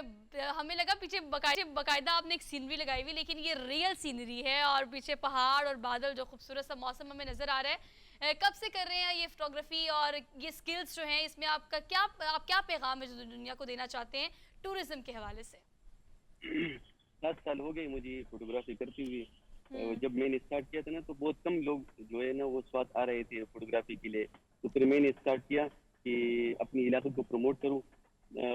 हमें लगा पीछे बकायदा आपने एक सीनरी लगाई हुई, लेकिन ये रियल सीनरी है और पीछे पहाड़ और बादल, जो खूबसूरत सा मौसम हमें नज़र आ रहा है। कब से कर रहे हैं ये फोटोग्राफी और ये स्किल्स जो हैं, इसमें आपका क्या पैगाम है जो दुनिया को देना चाहते हैं टूरिज्म के हवाले से? 7 साल हो गए मुझे फोटोग्राफी करते हुए। जब मैंने स्टार्ट किया था ना, तो बहुत कम लोग जो है ना वो स्वाद आ रहे थे फोटोग्राफी के लिए। तो फिर मैंने स्टार्ट किया कि अपने इलाके को प्रमोट करूं।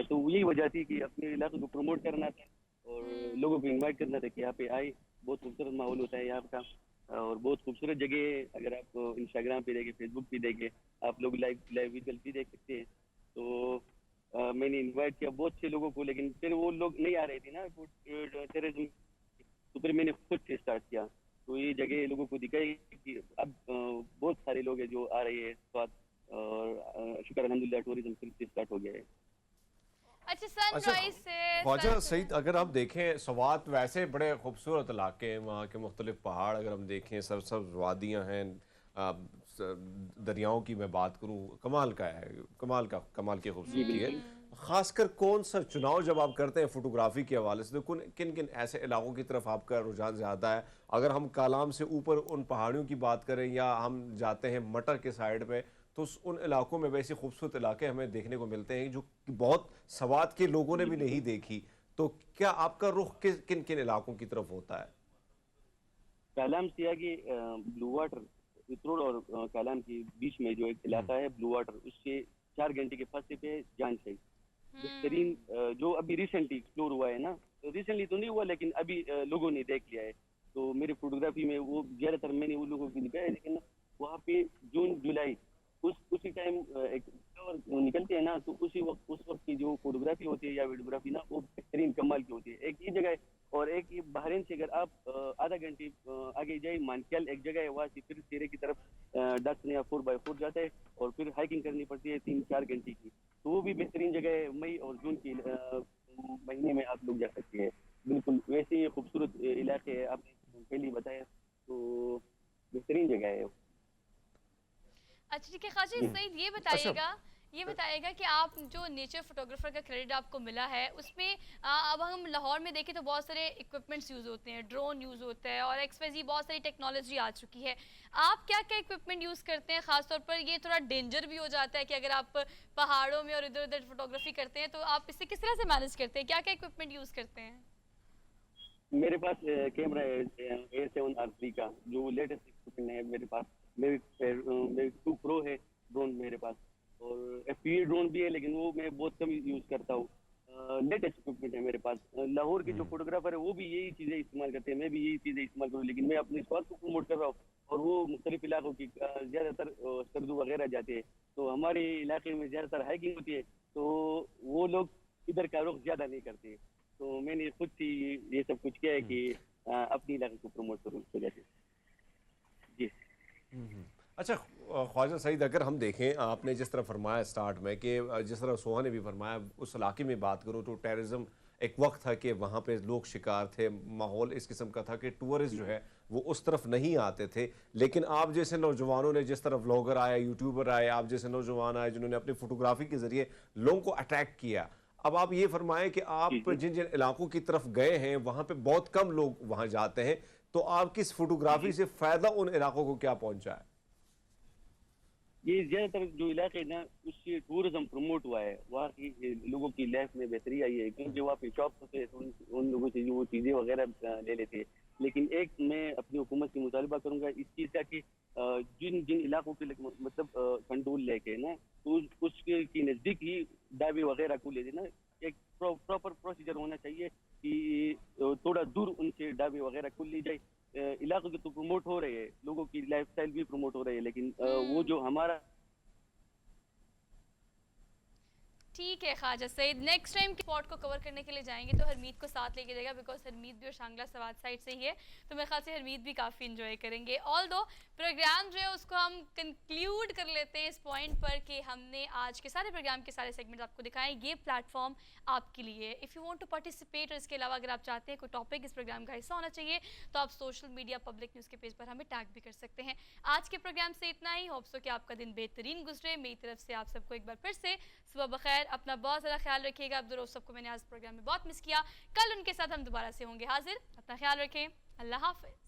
तो यही वजह थी कि अपने इलाके को प्रमोट करना था और लोगों को इनवाइट करना था कि यहाँ पे आए। बहुत खूबसूरत माहौल होता है यहाँ का और बहुत खूबसूरत जगह है। अगर आप इंस्टाग्राम पे देखें, फेसबुक पे देखें, आप लोग लाइव विजुअल भी देख सकते हैं। तो मैंने इनवाइट किया बहुत से लोगों को, लेकिन फिर वो लोग नहीं आ रहे थे ना टेररिज्म। तो फिर मैंने खुद से स्टार्ट किया, तो ये जगह लोगों को दिखाई कि अब बहुत सारे लोग हैं जो आ रहे हैं स्वाद, और शुक्र अल्हम्दुलिल्लाह टूरिज्म फिर से स्टार्ट हो गया है। अच्छा, सनराइज से ख्वाजा सईद, अगर आप देखें सवात वैसे बड़े खूबसूरत इलाके हैं, वहाँ के मुख्तलिफ पहाड़ अगर हम देखें, सरसब्ज वादियाँ हैं, दरियाओं की मैं बात करूँ, कमाल का है, कमाल की खूबसूरती है। खासकर कौन सा चुनाव जब आप करते हैं फोटोग्राफी के हवाले से, तो किन किन ऐसे इलाकों की तरफ आपका रुझान ज़्यादा है? अगर हम कालाम से ऊपर उन पहाड़ियों की बात करें या हम जाते हैं मटर के साइड पे, तो उन इलाकों में वैसे खूबसूरत इलाके हमें देखने को मिलते हैं जो कि बहुत सवात के लोगों ने भी नहीं देखी। तो क्या आपका रुख किन किन इलाकों की तरफ होता है? कालाम से आगे ब्लू वाटर, इतरोड़ और कालाम के बीच में जो एक इलाका है ब्लू वाटर, उससे 4 घंटे के फासले पे जान चाहिए बेहतरीन, जो अभी रिसेंटली एक्सप्लोर हुआ है ना। तो रिसेंटली तो नहीं हुआ, लेकिन अभी लोगों ने देख लिया है। तो मेरी फोटोग्राफी में वो ज़्यादातर मैंने उन लोगों को दिखाया है, लेकिन वहाँ पे जून जुलाई उसी टाइम एक निकलते हैं ना, तो उस वक्त की जो फोटोग्राफी होती है या वीडियोग्राफी ना, वो बेहतरीन कमाल की होती है। एक ये जगह है, और एक ये बहरीन से अगर आप आधा घंटे आगे जाए, मानक्याल एक जगह है, वहाँ से फिर सिरे की तरफ डस्टन या 4x4 जाता है और फिर हाइकिंग करनी पड़ती है 3-4 घंटे की। तो वो भी बेहतरीन जगह है। मई और जून के महीने में आप लोग जा सकते हैं। बिल्कुल वैसे ही खूबसूरत इलाके है, आपने पहले बताया, तो बेहतरीन जगह है। अच्छा ठीक है ख्वाजा सईद, ये बताइएगा कि आप जो नेचर फोटोग्राफर का क्रेडिट आपको मिला है, उसमें अब हम लाहौर में देखें तो बहुत सारे इक्विपमेंट्स यूज़ होते हैं, ड्रोन यूज़ होता है और XYZ बहुत सारी टेक्नोलॉजी आ चुकी है। आप क्या क्या इक्विपमेंट यूज़ करते हैं? ख़ासतौर पर ये थोड़ा डेंजर भी हो जाता है कि अगर आप पहाड़ों में और इधर उधर फोटोग्राफी करते हैं, तो आप इसे किस तरह से मैनेज करते हैं? क्या क्या इक्विपमेंट यूज़ करते हैं? मेरे पास कैमरा है A7R3 का, जो लेटेस्ट इक्विपमेंट है मेरे पास। मेरे 2 Pro है ड्रोन मेरे पास, और FPV ड्रोन भी है, लेकिन वो मैं बहुत कम यूज़ करता हूँ। लेटेस्ट इक्विपमेंट है मेरे पास। लाहौर के जो फोटोग्राफर है वो भी यही चीज़ें इस्तेमाल करते हैं, मैं भी यही चीज़ें इस्तेमाल करूँ, लेकिन मैं अपने स्वाद को प्रमोट कर रहा हूँ और वो मुख्तलिफ इलाकों की ज़्यादातर सर्दू वगैरह जाते हैं, तो हमारे इलाके में ज़्यादातर हाइकिंग होती है, तो वो लोग इधर का रुख ज़्यादा नहीं करते, तो मैंने खुद से ये सब कुछ किया है कि अपने इलाके को प्रमोट करूँ इस वजह से। जी अच्छा ख्वाजा सईद, अगर हम देखें, आपने जिस तरह फरमाया स्टार्ट में कि जिस तरह सोहा ने भी फरमाया, उस इलाके में बात करूँ तो टेररिज्म एक वक्त था कि वहाँ पे लोग शिकार थे, माहौल इस किस्म का था कि टूरिस्ट जो है वो उस तरफ नहीं आते थे। लेकिन आप जैसे नौजवानों ने, जिस तरह व्लॉगर आए, यूट्यूबर आए, आप जैसे नौजवान आए जिन्होंने अपनी फोटोग्राफी के जरिए लोगों को अट्रैक्ट किया, अब आप ये फरमाएं कि आप जिन जिन इलाकों की तरफ गए हैं वहाँ पे बहुत कम लोग वहाँ जाते हैं, तो आपकी इस फोटोग्राफी से फ़ायदा उन इलाकों को क्या पहुँचा है? ये ज्यादातर जो इलाके ना उससे टूरिज्म प्रमोट हुआ है, वहाँ की लोगों की लाइफ में बेहतरी आई है, क्योंकि वहाँ पे शॉप होते हैं तो उन लोगों से वो चीज़ें वगैरह ले लेते हैं। लेकिन एक मैं अपनी हुकूमत से मुतालबा करूँगा इस चीज़ का कि जिन जिन इलाकों के मतलब कंट्रोल लेके ना तो उसके की नज़दीक ही ढाबे वगैरह को ले देना, एक प्रॉपर प्रोसीजर होना चाहिए कि थोड़ा दूर उनसे ढाबे वगैरह खुल ली जाए। इलाकों के तो प्रमोट हो रहे हैं, लोगों की लाइफस्टाइल भी प्रमोट हो रही है, लेकिन वो जो हमारा ठीक है ख्वाजा सईद, नेक्स्ट टाइम के स्पॉट को कवर करने के लिए जाएंगे तो हरमीत को साथ लेके जाएगा, बिकॉज हरमीत भी और शांगला सवाद साइड से ही है, तो मेरे ख्याल से हरमीत भी काफ़ी इंजॉय करेंगे। ऑल दो प्रोग्राम जो है उसको हम कंक्लूड कर लेते हैं इस पॉइंट पर कि हमने आज के सारे प्रोग्राम के सारे सेगमेंट आपको दिखाएं, ये प्लेटफॉर्म आपके लिए। If you want to participate, और इसके अलावा अगर आप चाहते हैं कोई टॉपिक इस प्रोग्राम का हिस्सा होना चाहिए, तो आप सोशल मीडिया पब्लिक न्यूज़ के पेज पर हमें टैग भी कर सकते हैं। आज के प्रोग्राम से इतना ही, होप्स हो कि आपका दिन बेहतरीन गुजरे। मेरी तरफ से आप सबको एक बार फिर से सुबह बखैर, अपना बहुत ज़्यादा ख्याल रखिएगा। अब्दुल रऊफ सबको मैंने आज प्रोग्राम में बहुत मिस किया, कल उनके साथ हम दोबारा से होंगे हाजिर। अपना ख्याल रखें, अल्लाह हाफिज़।